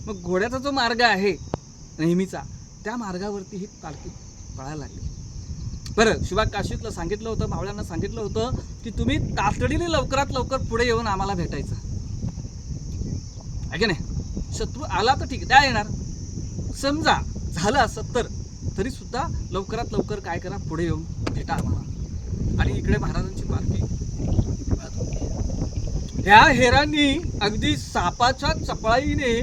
मग घोड्याचा जो मार्ग आहे नेहमीचा, त्या मार्गावरती ही पालखी पळायला लागली. बरं, शिवा काशीतला सांगितलं होतं, मावळ्यांना सांगितलं होतं की तुम्ही तातडीने लवकरात लवकर पुढे येऊन आम्हाला भेटायचं आहे की नाही. शत्रू आला तर ठीक, त्या येणार. समजा झालं असं तरी सुद्धा लवकरात लवकर काय करा, पुढे येऊन भेटा आम्हाला. आणि इकडे महाराजांची पालखी. ह्या हेरांनी अगदी सापाच्या चपळाईने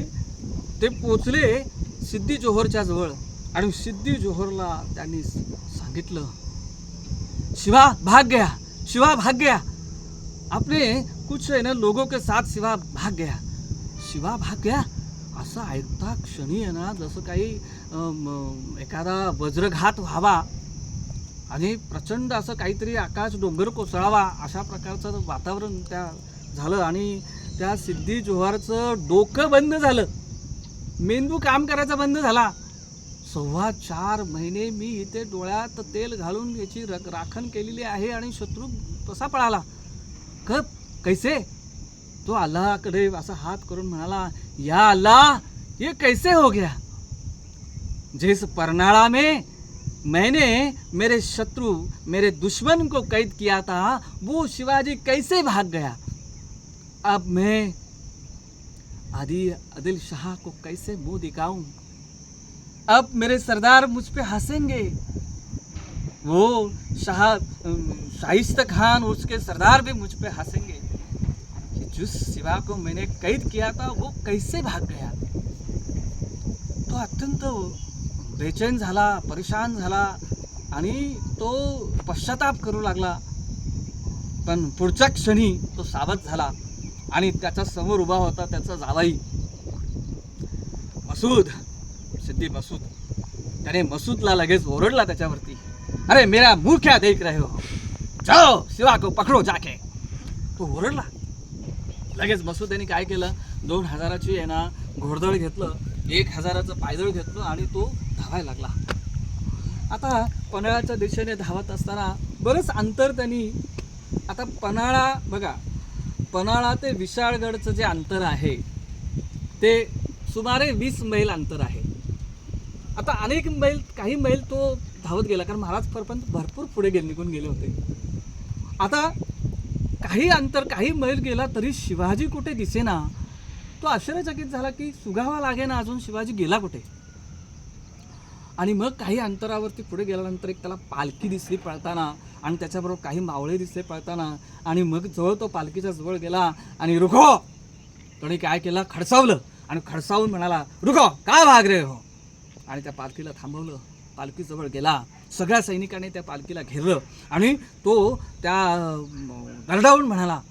ते पोचले सिद्धी जोहरच्या जवळ. आणि सिद्धी जोहरला त्यांनी सांगितलं, शिवा भाग गया, शिवा भाग गया, आपने कुछ है ना लोगों के साथ शिवा भाग गया, शिवा भाग गया. असं ऐकता क्षणी आहे ना जसं काही एखादा वज्रघात व्हावा आणि प्रचंड असं काहीतरी आकाश डोंगर कोसळावा अशा प्रकारचं वातावरण त्या झालं. आणि त्या सिद्धी जोहरचं डोकं बंद झालं, मेंदू काम करायचा बंद झाला. 4.25 महिने मी इथे डोळ्यात तेल घालून याची राखण केलेली आहे आणि शत्रू कसा पळाला, कैसे. तो अल्लाहकडे असा हात करून म्हणाला, या अल्लाह ये कैसे हो गया, जिस परनाड़ा में मैंने मेरे शत्रु मेरे दुश्मन को कैद किया था वो शिवाजी कैसे भाग गया. अब मैं आदिल शाह को कैसे मुंह दिखाऊं. अब मेरे सरदार मुझ पे हंसेंगे, वो शाइस्ता खान उसके सरदार भी मुझ पे हंसेंगे कि जिस शिवा को मैंने कैद किया था वो कैसे भाग गया. तो अत्यंत बेचैन झाला, परेशान झाला आणि तो पश्चाताप करू लागला. पण पुढच्या क्षणी तो सावध झाला आणि त्याच्या समोर उभा होता त्याचा जावाई मसूद, सिद्धी मसूद. त्याने मसूदला लगेच ओरडला त्याच्यावरती, अरे मेरा मुंह क्या देख रहे हो, जाओ शिवा को पकडो जाके. तो ओरडला. लगेच मसूद यांनी काय केलं, 2000ची आहे ना घोडदळ घेतलं, 1000चं पायदळ घेतलं आणि तो धावायला लागला. आता पन्हाळ्याच्या दिशेने धावत असताना बरंच अंतर त्यांनी, आता पन्हाळा बघा, पन्हाळा ते विशाळगडचं जे अंतर आहे ते सुमारे 20 मैल अंतर आहे. आता अनेक मैल, काही मैल तो धावत गेला, कारण महाराज परपंत भरपूर पुढे निघून गेले होते. आता काही अंतर, काही मैल गेला तरी शिवाजी कुठे दिसेना. तो आश्चर्यचकित झाला की सुगावा लागेना अजून शिवाजी गेला कुठे. आणि मग काही अंतरावरती पुढे गेल्यानंतर एक त्याला पालखी दिसली पळताना आणि त्याच्याबरोबर काही मावळे दिसले पळताना. आणि मग जवळ तो पालखीच्या जवळ गेला आणि रुखो, त्याने काय केलं, खडसावलं आणि खडसावून म्हणाला, रुखो का भाग रे हो. आणि त्या पालखीला थांबवलं, पालखीजवळ गेला, सगळ्या सैनिकांनी त्या पालखीला घेरलं आणि तो त्या दरडावून म्हणाला,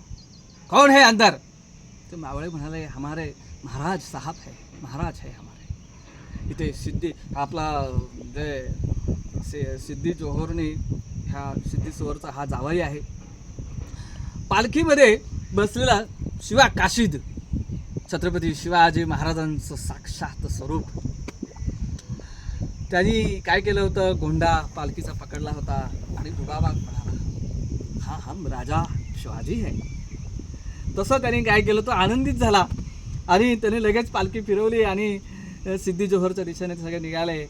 कौन है अंदर. ते मावळे म्हणाले, हमारे महाराज साहब है, महाराज है हमारे. इथे सिद्धी आपला जे सिद्धी जोहरने, ह्या सिद्धी जोहरचा हा जावई आहे. पालखीमध्ये बसलेला शिवा काशीद, छत्रपती शिवाजी महाराजांचं साक्षात स्वरूप. त्यांनी काय केलं होतं, गोंडा पालखीचा पकडला होता आणि दुगाबाग म्हणाला, हा हम राजा शिवाजी है. तसं त्यांनी काय केलं, तो आनंदित झाला आणि त्याने लगेच पालखी फिरवली आणि सिद्धी जोहरच्या दिशेने सगळे निघाले.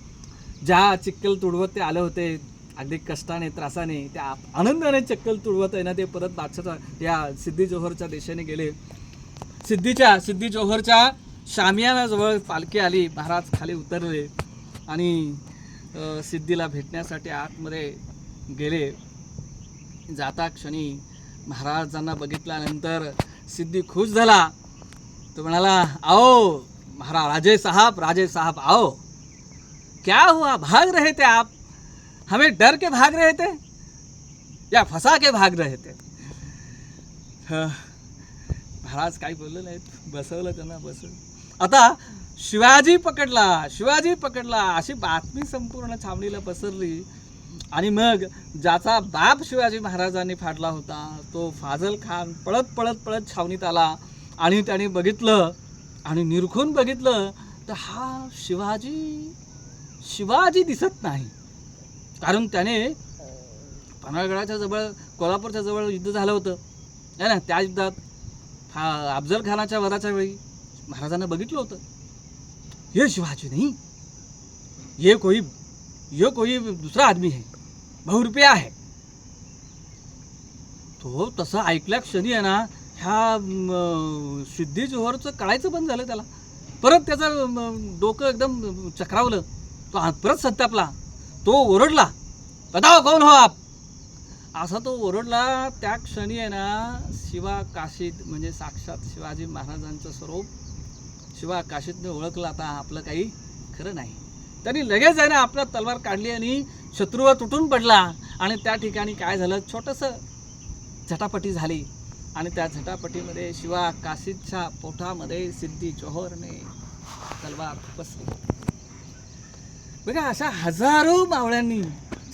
ज्या चिक्कल तुडवत ते आले होते अगदी कष्टाने त्रासाने, त्या आनंदाने चिक्कल तुडवत आहे ना, ते परत बादशाच्या या सिद्धी जोहरच्या दिशेने गेले. सिद्धी जोहरच्या शामियानाजवळ पालखी आली, महाराज खाली उतरले आणि सिद्धीला भेटण्यासाठी आतमध्ये गेले. जाता क्षणी महाराजांना बघितल्यानंतर सिद्धी खुश झाला. तो म्हणाला, आओ महाराज, राजे साहब आओ, क्या हुआ, भाग रहे थे आप, हमें डर के भाग रहे थे या फंसा के भाग रहे थे. महाराज काही बोलले नाहीत, बसवलं त्यांना, बसवलं. आता शिवाजी पकडला अशी बातमी संपूर्ण छावणीला पसरली. आणि मग ज्याचा बाप शिवाजी महाराजांनी फाडला होता तो फाजल खान पळत छावणीत आला आणि त्याने बघितलं आणि निरखून बघितलं तर हा शिवाजी दिसत नाही. कारण त्याने पन्हाळगडाच्या जवळ कोल्हापूरच्या जवळ युद्ध झालं होतं आहे ना. त्या युद्धात अफजल खानाच्या वधाच्या वेळी महाराजांना बघितलं होतं. ये शिवाजी नहीं, ये कोई दूसरा आदमी है, बहुरुपया है. तो तसं ऐकल्या क्षणी आहे ना ह्या सिद्धी जोहरचं कळायचं बंद झालं त्याला. परत त्याचं डोकं एकदम चक्रावलं. तो परत संतापला. तो ओरडला, बताओ कौन हो आप, असा तो ओरडला. त्या क्षणी आहे ना शिवा काशीद म्हणजे साक्षात शिवाजी महाराजांचं स्वरूप शिवा काशीदने ओळखलं. आता आपलं काही खरं नाही. त्यांनी लगेच आहे ना आपला तलवार काढली आणि शत्रूवर तुटून पडला. आणि त्या ठिकाणी काय झालं, छोटंसं झटापटी झाली. आणि त्या झटापटीमध्ये शिवा काशीदच्या पोटामध्ये सिद्धी जोहरने तलवार बसली. बघा, अशा हजारो मावळ्यांनी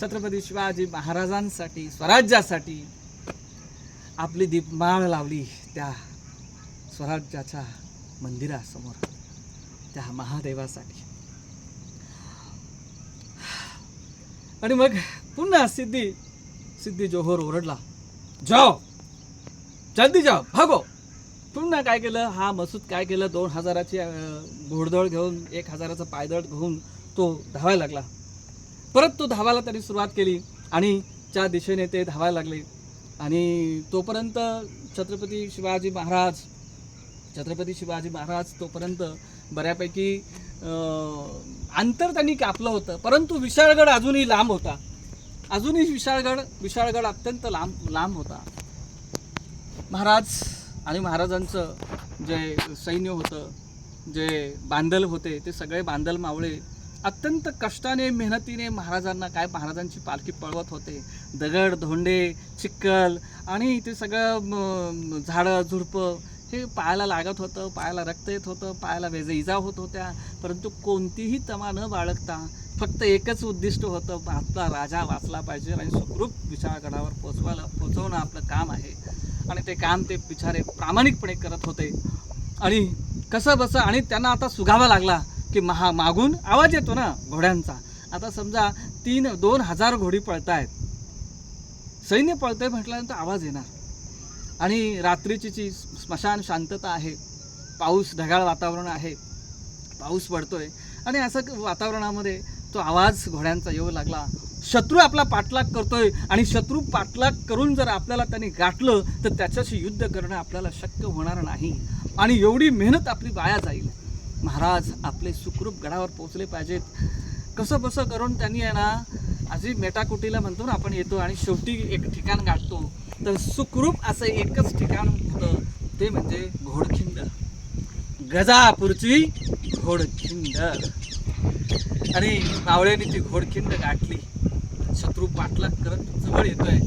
छत्रपती शिवाजी महाराजांसाठी, स्वराज्यासाठी आपली दीपमाळ लावली त्या स्वराज्याच्या मंदिरासमोर, त्या महादेवासाठी. आणि मग पुन्हा सिद्धी जोहर ओरडला, जाओ जल्दी जाओ भागो. पुन्हा काय केलं, हा मसूद काय केलं, 2000ची घोडदळ घेऊन 1000चं पायदळ घेऊन तो धावायला लागला. परत तो धावायला त्यांनी सुरुवात केली आणि त्या दिशेने ते धावायला लागले. आणि तोपर्यंत छत्रपती शिवाजी महाराज तोपर्यंत बऱ्यापैकी अंतर त्यांनी कापलं होतं. परंतु विशाळगड अजूनही लांब होता. विशाळगड अत्यंत लांब होता. महाराज आणि महाराजांचं जे सैन्य होतं, जे बांदल होते, ते सगळे बांदल मावळे अत्यंत कष्टाने मेहनतीने महाराजांची पालखी पळवत होते. दगड धोंडे चिखल आणि ते सगळं झाडं झुडपं हे पायाला लागत होतं, पायाला रक्त येत होतं, पायाला इजा होत होत्या. परंतु कोणतीही तमा न बाळगता फक्त एकच उद्दिष्ट होतं, आपला राजा वाचला पाहिजे आणि सुखरूप विशाळगडावर पोचवणं आपलं काम आहे. आणि ते काम ते बिचारे प्रामाणिकपणे करत होते. आणि कसं बसं आणि त्यांना आता सुगावा लागला की मागून आवाज येतो ना घोड्यांचा. आता समजा 2000 घोडी पळतायत, सैन्य पळतंय म्हटल्यानंतर आवाज येणार. आणि रात्रीची जी स्मशान शांतता आहे, पाऊस, ढगाळ वातावरण आहे, पाऊस पडतोय आणि असं वातावरणामध्ये तो आवाज घोड्यांचा येऊ लागला. शत्रू आपला पाठलाग करतोय आणि शत्रू पाठलाग करून जर आपल्याला त्यांनी गाठलं तर त्याच्याशी युद्ध करणं आपल्याला शक्य होणार नाही आणि एवढी मेहनत आपली वाया जाईल. महाराज आपले सुखरूप गडावर पोहोचले पाहिजेत. कसं बसं करून त्यांनी आहे ना आजी मेटाकुटीला म्हणतो ना आपण येतो आणि शेवटी एक ठिकाण गाठतो. तर सुखरूप असं एकच ठिकाण होतं, ते म्हणजे घोडखिंड, गजापूरची घोडखिंड. आणि मावळ्यांनी ती घोडखिंड गाठली. शत्रू पाठलाग करत जवळ येतोय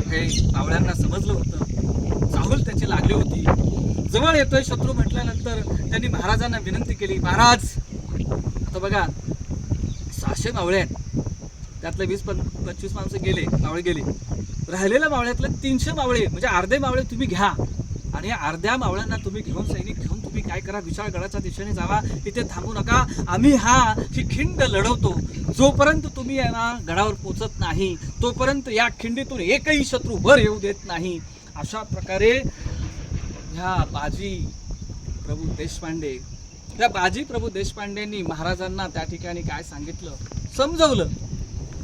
हे मावळ्यांना समजलं होतं. चाहूल त्याची लागली होती. जवळ येतोय शत्रू म्हटल्यानंतर त्यांनी महाराजांना विनंती केली, महाराज आता बघा 600 मावळे आहेत, त्यातले 20-25 मावळे गेले. राहिलेल्या मावळ्यातले 300 मावळे म्हणजे अर्धे मावळे तुम्ही घ्या आणि या अर्ध्या मावळ्यांना तुम्ही घेऊन सैनिक घेऊन तुम्ही काय करा, विशाळगडाच्या दिशेने जावा, तिथे थांबू नका. आम्ही ही खिंड लढवतो. जोपर्यंत तुम्ही यांना गडावर पोचत नाही तोपर्यंत या खिंडीतून एकही शत्रू वर येऊ देत नाही. अशा प्रकारे ह्या बाजी प्रभू देशपांडेंनी महाराजांना त्या ठिकाणी काय सांगितलं, समजवलं.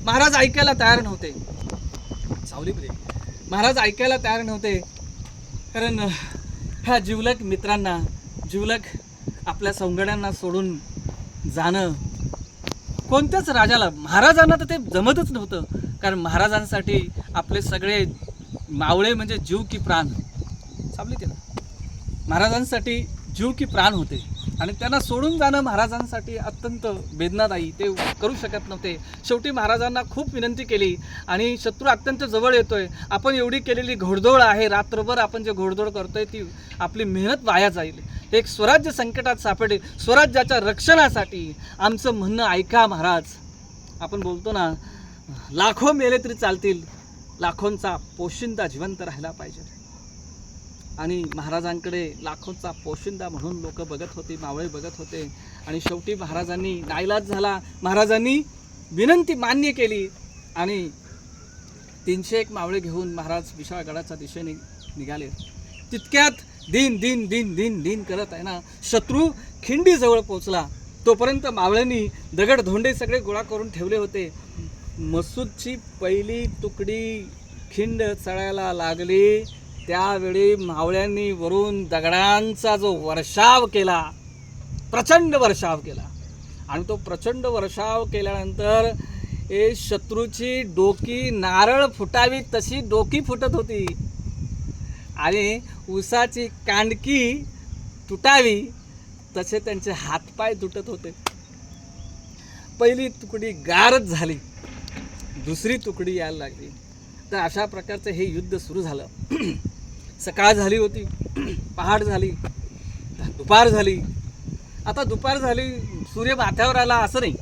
महाराज ऐकायला तयार नव्हते. सावलीमध्ये महाराज ऐकायला तयार नव्हते. कारण ह्या जिवलग मित्रांना, जिवलग आपल्या सौंगड्यांना सोडून जाणं कोणत्याच राजाला, महाराजांना तर ते जमतच नव्हतं. कारण महाराजांसाठी आपले सगळे मावळे म्हणजे जीव की प्राण. सावली त्याला महाराजांसाठी जीव की प्राण होते आणि त्यांना सोडून जाणं महाराजांसाठी अत्यंत वेदनादायी, ते करू शकत नव्हते. शेवटी महाराजांना खूप विनंती केली आणि शत्रू अत्यंत जवळ येतोय, आपण एवढी केलेली घोडदौड आहे, रात्रभर आपण जे घोडदौड करतोय ती आपली मेहनत वाया जाईल, एक स्वराज्य संकटात सापडेल, स्वराज्याच्या रक्षणासाठी आमचं म्हणणं ऐका महाराज. आपण बोलतो ना लाखो मेले तरी चालतील, लाखोंचा पोशिंदा जिवंत राहिला पाहिजे. आणि महाराजांकडे लाखोंचा पोशिंदा म्हणून लोक बघत होते, मावळे बघत होते. आणि शेवटी महाराजांनी नाईलाज झाला, महाराजांनी विनंती मान्य केली आणि 301 मावळे घेऊन महाराज विशाळगडाच्या दिशेने निघाले. तितक्यात दिन दिन दिन दिन दिन करत आहे ना शत्रू खिंडीजवळ पोचला. तोपर्यंत मावळ्यांनी दगड धोंडे सगळे गोळा करून ठेवले होते. मसूदची पहिली तुकडी खिंड चढायला लागली. त्यावेळी मावळ्यांनी वरून दगडांचा जो वर्षाव केला, प्रचंड वर्षाव केला. आणि तो प्रचंड वर्षाव केल्यानंतर शत्रूची डोकी नारळ फुटावी तशी डोकी फुटत होती आणि उसाची कांडकी तुटावी तसे त्यांचे हातपाय तुटत होते. पहिली तुकडी गारच झाली, दुसरी तुकडी यायला लागली. तर अशा प्रकारचं हे युद्ध सुरू झालं. सकाळ झाली होती, पहाट झाली, दुपार झाली. आता दुपार झाली, सूर्य माथ्यावर आला असं नाही,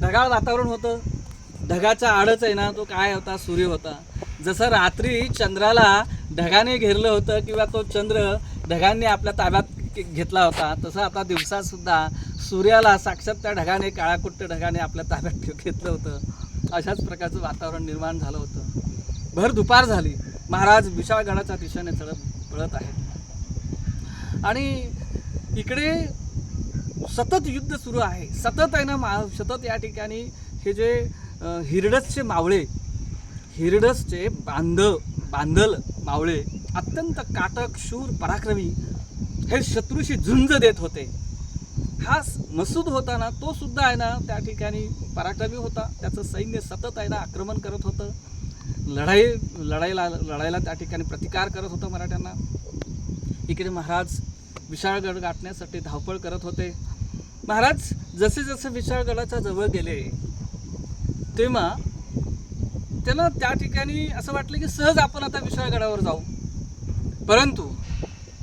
ढगाळ वातावरण होतं. ढगाचा आडच आहे ना तो काय होता, सूर्य होता. जसं रात्री चंद्राला ढगाने घेरलं होतं किंवा तो चंद्र ढगांनी आपल्या ताब्यात घेतला होता, तसं आता दिवसासुद्धा सूर्याला साक्षात त्या ढगाने, काळाकुट्ट ढगाने आपल्या ताब्यात घेतलं होतं. अशाच प्रकारचं वातावरण निर्माण झालं होतं. भर दुपार झाली. महाराज विशाळगडाच्या दिशेने पळत आहेत आणि इकडे सतत युद्ध सुरू आहे. सतत आहे ना सतत या ठिकाणी हे जे हिरडसचे मावळे, हिरडसचे बांधल मावळे अत्यंत काटक, शूर, पराक्रमी हे शत्रूशी झुंज देत होते. हा मसूद होता ना तो सुद्धा आहे ना त्या पराक्रमी होता. त्याचं सैन्य सतत आहे ना आक्रमण करत होतं, लढायला त्या ठिकाणी प्रतिकार करत होतं मराठ्यांना. इकडे महाराज विशाळगड गाठण्यासाठी धावपळ करत होते. महाराज जसे जसे विशाळगडाच्या जवळ गेले तेव्हा त्यांना त्या ठिकाणी असं वाटलं की सहज आपण आता विशाळगडावर जाऊ. परंतु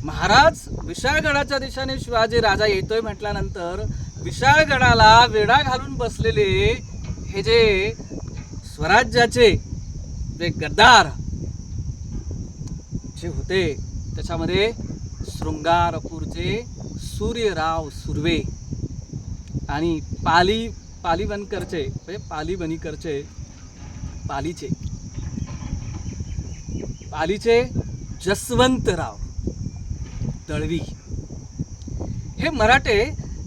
महाराज विशाळगडाच्या दिशेने शिवाजी राजा येतोय म्हटल्यानंतर विशाळगडाला वेढा घालून बसलेले हे जे स्वराज्याचे जे गद्दार जे होते त्याच्यामध्ये शृंगारपूरचे सूर्यराव सुर्वे आणि पालीबनीकरचे पालीचे जसवंतराव दळवी हे मराठे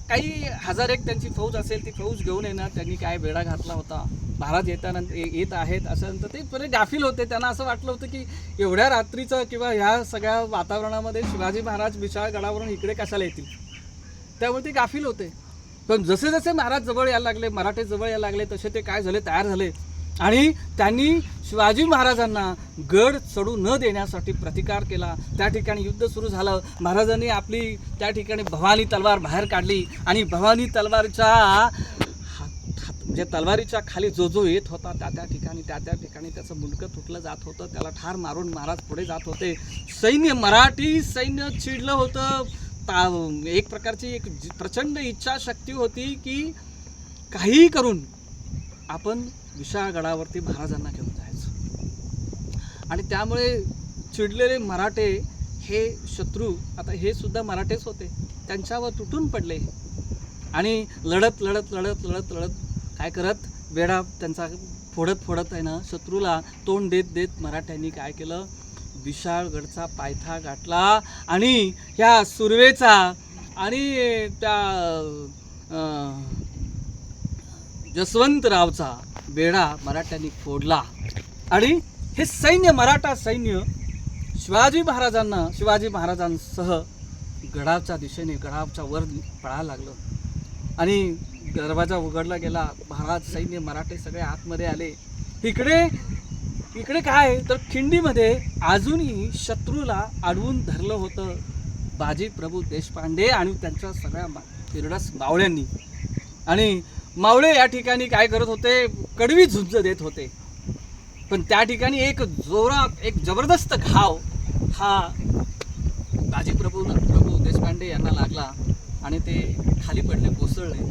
काही हजार एक त्यांची फौज असेल ती फौज घेऊन येणार. त्यांनी काय वेढा घातला होता. महाराज येत आहेत असं नंतर ते बरे गाफील होते. त्यांना असं वाटलं होतं की एवढ्या रात्रीचं किंवा ह्या सगळ्या वातावरणामध्ये शिवाजी महाराज विशाळगडावरून इकडे कशाला येतील, त्यामुळे ते गाफील होते. पण जसे जसे महाराज जवळ यायला लागले, मराठे जवळ यायला लागले, तसे ते काय झाले, तयार झाले आणि त्यांनी शिवाजी महाराजांना गड चढू न देण्यासाठी प्रतिकार केला. त्या ठिकाणी युद्ध सुरू झालं. महाराजांनी आपली त्या ठिकाणी भवानी तलवार बाहेर काढली आणि भवानी तलवारच्या म्हणजे तलवारीच्या खाली जो येत होता त्या ठिकाणी त्याचं मुंडकं तुटलं जात होतं. त्याला ठार मारून महाराज पुढे जात होते. मराठी सैन्य चिडलं होतं. एक प्रकारची एक प्रचंड इच्छाशक्ती होती की काहीही करून आपण विशाळगडावरती महाराजांना घेऊन जायचं. आणि त्यामुळे चिडलेले मराठे हे शत्रू, आता हे सुद्धा मराठेच होते, त्यांच्यावर तुटून पडले आणि लढत काय करत वेढा त्यांचा फोडत आहे ना शत्रूला तोंड देत मराठ्यांनी काय केलं, विशाळगडचा पायथा गाठला आणि ह्या सुर्वेचा आणि त्या जसवंतरावचा वेढा मराठ्यांनी फोडला. आणि हे सैन्य, मराठा सैन्य शिवाजी महाराजांसह गडाच्या दिशेने, गडाच्या वर पळायला लागलं आणि दरवाजा उघडला गेला. महाराज सैन्य मराठे सगळे आतमध्ये आले. इकडे काय तर खिंडीमध्ये अजूनही शत्रूला अडवून धरलं होतं बाजी प्रभू देशपांडे आणि त्यांच्या सगळ्या हिरडस मावळ्यांनी. आणि मावळे या ठिकाणी काय करत होते, कडवी झुंज देत होते. पण त्या ठिकाणी एक जबरदस्त घाव हा बाजी प्रभू देशपांडे यांना लागला आणि ते खाली पडले, कोसळले.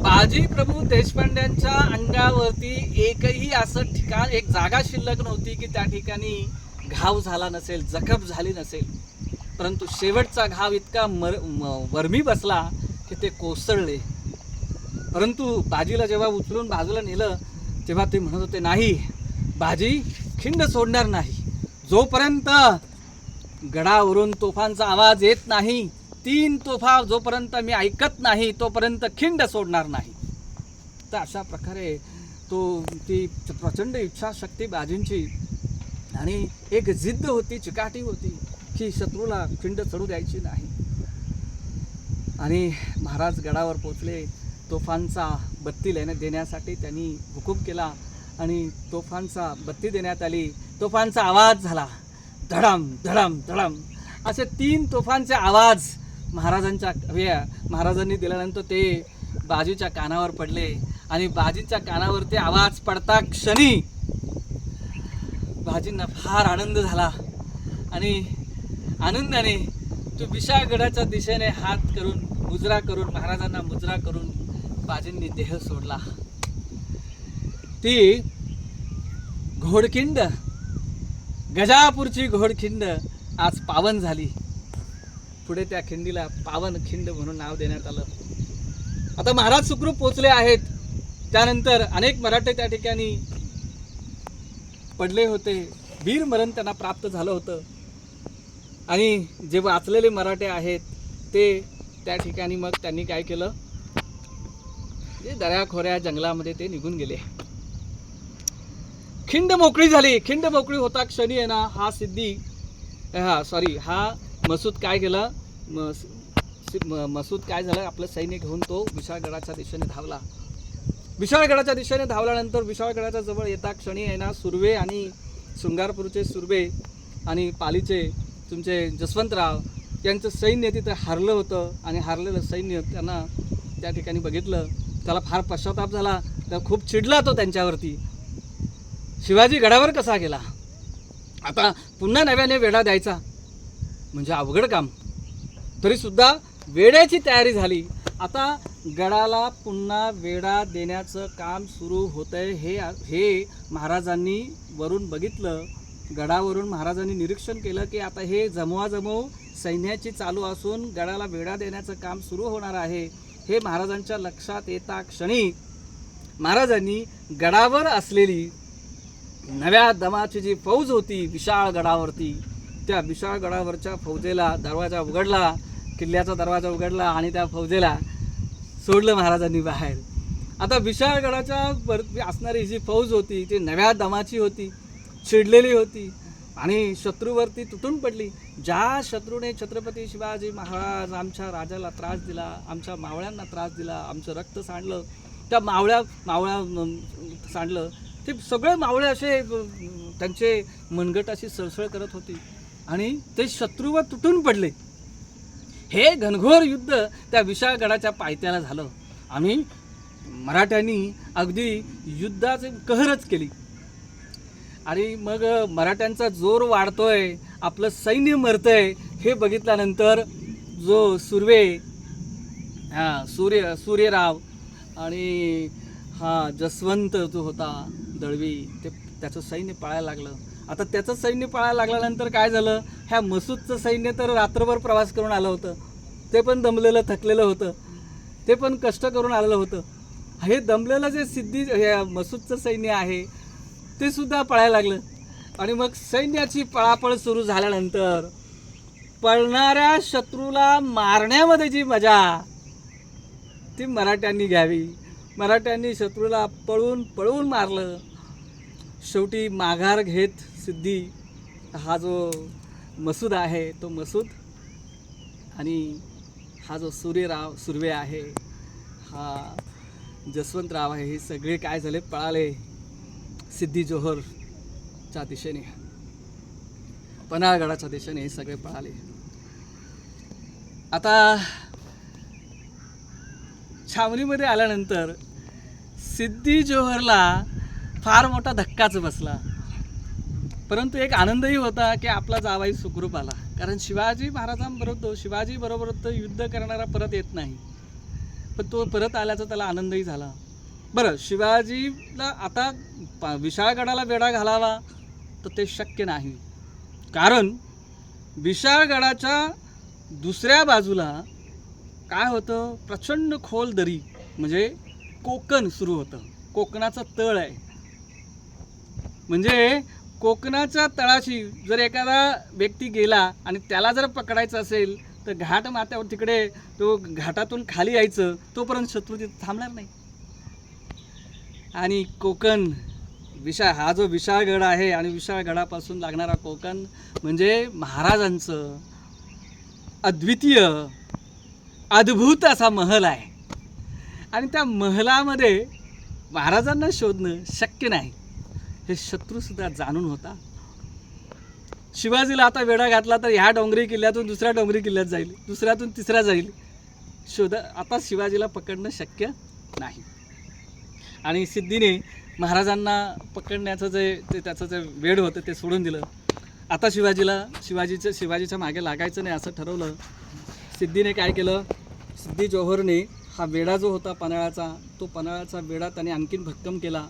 बाजी प्रभू देशपांड्यांच्या अंगावरती एकही असं ठिकाण, एक जागा शिल्लक नव्हती की त्या ठिकाणी घाव झाला नसेल, जखम झाली नसेल. परंतु शेवटचा घाव इतका वर्मी बसला की ते कोसळले. परंतु बाजीला जेव्हा उचलून बाजूला नेलं तेव्हा ते म्हणत होते, नाही, बाजी खिंड सोडणार नाही. जोपर्यंत गडावरून तोफांचा आवाज येत नाही, 3 तोफा जोपर्यंत मी ऐकत नाही तोपर्यंत खिंड सोडणार नाही. तर अशा प्रकारे ती प्रचंड इच्छाशक्ती बाजींची आणि एक जिद्द होती, चिकाटी होती की शत्रूला खिंड चढू द्यायची नाही. आणि महाराज गडावर पोचले. तोफांचा बत्ती देण्यासाठी त्यांनी हुकूम केला आणि तोफांचा बत्ती देण्यात आली. तोफांचा आवाज झाला, धडम धडम धडम असे 3 तोफांचे आवाज महाराजांनी दिल्यानंतर ते बाजीच्या कानावर पडले. आणि बाजीच्या कानावर ते आवाज पडता क्षणी बाजींना फार आनंद झाला आणि आनंदाने तो विशाळगडाच्या दिशेने हात करून महाराजांना मुजरा करून बाजींनी देह सोडला. ती घोडखिंड, गजापूरची घोडखिंड आज पावन झाली. पुढे त्या खिंडीला पावन खिंड म्हणून नाव देण्यात आलं. आता महाराज सुखरूप पोचले आहेत. त्यानंतर अनेक मराठे त्या ठिकाणी पडले होते. वीर मरण त्यांना प्राप्त झालं होतं. आणि जे वाचलेले मराठे आहेत ते त्या ठिकाणी मग त्यांनी काय केलं, दऱ्याखोऱ्या जंगलामध्ये ते निघून गेले. खिंड मोकळी झाली. खिंड मोकळी होता क्षणी आहे ना हा मसूद काय केलं, मसूद काय झालं, आपलं सैन्य घेऊन तो विशाळगडाच्या दिशेने धावला. विशाळगडाच्या दिशेने धावल्यानंतर विशाळगडाच्या जवळ येता क्षणी आहे ना सुर्वे आणि शृंगारपूरचे सुर्वे आणि पालीचे तुमचे जसवंतराव यांचं सैन्य तिथं हारलं होतं. आणि हारलेलं सैन्य त्यांना त्या ठिकाणी बघितलं. त्याला फार पश्चाताप झाला. तर खूप चिडला तो त्यांच्यावरती. शिवाजी गडावर कसा गेला, आता पुन्हा नव्याने वेढा द्यायचा म्हणजे अवघड काम. तरीसुद्धा वेड्याची तयारी झाली. आता गडाला पुन्हा वेढा देण्याचं काम सुरू होतंय हे महाराजांनी वरून बघितलं. गडावरून महाराजांनी निरीक्षण केलं की आता हे जमवाजमव सैन्याची चालू असून गडाला वेढा देण्याचं काम सुरू होणार आहे. हे महाराजांच्या लक्षात येता क्षणी महाराजांनी गडावर असलेली नव्या दमाची जी फौज होती विशाळ गडावरती, त्या विशाळ गडावरच्या फौजेला दरवाजा उघडला, किल्ल्याचा दरवाजा उघडला आणि त्या फौजेला सोडलं महाराजांनी बाहेर. आता विशाळगडाच्या वरती असणारी जी फौज होती ती नव्या दमाची होती, चिडलेली होती आणि शत्रूवरती तुटून पडली. ज्या शत्रूने छत्रपती शिवाजी महाराज आमच्या राजाला त्रास दिला, आमच्या मावळ्यांना त्रास दिला, आमचं रक्त सांडलं, त्या मावळ्या सांडलं, ते सगळे मावळे असे त्यांचे मनगट अशी सळसळ करत होती आणि ते शत्रूवर तुटून पडले. हे घनघोर युद्ध त्या विशाळगडाच्या पायथ्याला झालं. आम्ही मराठ्यांनी अगदी युद्धाची कहरच केली. आणि मग मराठ्यांचा जोर वाढतोय, आपलं सैन्य मरतंय हे बघितल्यानंतर जो सूर्यराव आणि जसवंत जो होता दळवी त्याचं सैन्य पळायला लागलं. आता त्याचं सैन्य पळायला लागल्यानंतर काय झालं, ह्या मसूदचं सैन्य तर रात्रभर प्रवास करून आलं होतं, ते पण दमलेलं थकलेलं होतं, ते पण कष्ट करून आलेलं होतं. हे दमलेलं जे मसूदचं सैन्य आहे ते सुद्धा पळायला लागलं. आणि मग सैन्याची पळापळ सुरू झाल्यानंतर पळणाऱ्या शत्रूला मारण्यामध्ये जी मजा ती मराठ्यांनी घ्यावी. मराठ्यांनी शत्रूला पळून पळून मारलं. शेवटी माघार घेत सिद्धी हा जो मसूद आहे तो मसूद आणि हा जो सुर्वे आहे, हा जसवंतराव आहे, हे सगळे काय झाले, पळाले सिद्धी जोहरच्या दिशेने, पन्हाळगडाच्या दिशेने हे सगळे पळाले. आता छावणीमध्ये आल्यानंतर सिद्धी जोहरला फार मोठा धक्काच बसला. परंतु एक आनंदही होता की आपला जावाई सुखरूप आला. कारण शिवाजी बरोबर तो युद्ध करणारा परत येत नाही, पण तो परत आल्याचा त्याला आनंदही झाला. बरं, शिवाजीला आता विशाळगडाला वेढा घालावा तर ते शक्य नाही. कारण विशाळगडाच्या दुसऱ्या बाजूला काय होतं, प्रचंड खोल दरी म्हणजे कोकण सुरू होतं, कोकणाचं तळ आहे. म्हणजे कोकणाच्या तळाशी जर एखादा व्यक्ती गेला आणि त्याला जर पकडायचं असेल तर घाट माथ्यावर तिकडे तो घाटातून खाली यायचं, तोपर्यंत शत्रू तिथे थांबणार नाही. आणि कोकण हा जो विशाळगड आहे आणि विशाळगडापासून लागणारा कोकण म्हणजे महाराजांचं अद्वितीय अद्भुत असा महल आहे. आणि त्या महलामध्ये महाराजांना शोधणं शक्य नाही हे शत्रूसुद्धा जाणून होता. शिवाजीला आता वेढा घातला तर ह्या डोंगरी किल्ल्यातून दुसऱ्या डोंगरी किल्ल्यात जाईल, दुसऱ्यातून तिसऱ्या जाईल. आता शिवाजीला पकडणं शक्य नाही. आणि सिद्धीने महाराजांना पकडण्याचं त्याचं जे वेड होतं ते सोडून दिलं. आता शिवाजीच्या मागे लागायचं नाही असं ठरवलं. सिद्धीने काय केलं, सिद्धी जोहरने हा वेढा जो होता पन्हाळ्याचा, तो पन्हाळ्याचा वेढा त्याने आणखीन भक्कम केला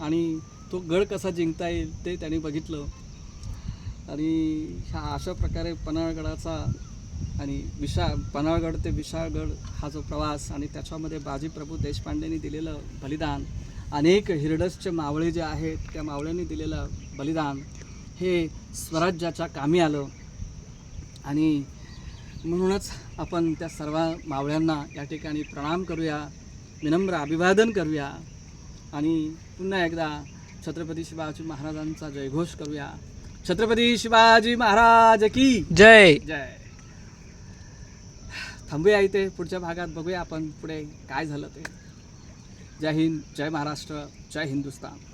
आणि तो गड कसा जिंकता येईल ते त्याने बघितलं. आणि ह्या अशा प्रकारे पन्हाळगडाचा आणि पन्हाळगड ते विशाळगड हा जो प्रवास आणि त्याच्यामध्ये बाजीप्रभू देशपांडेंनी दिलेलं बलिदान, अनेक हिरडसचे मावळे जे आहेत त्या मावळ्यांनी दिलेलं बलिदान हे स्वराज्याच्या कामी आलं. आणि म्हणूनच आपण त्या सर्व मावळ्यांना या ठिकाणी प्रणाम करूया, विनम्र अभिवादन करूया आणि पुन्हा एकदा छत्रपती शिवाजी महाराजांचा जयघोष करूया. छत्रपती शिवाजी महाराज की जय. जय. थांबूया इथे, पुढच्या भागात बघूया आपण पुढे काय झालं ते. जय हिंद, जय महाराष्ट्र, जय हिंदुस्तान.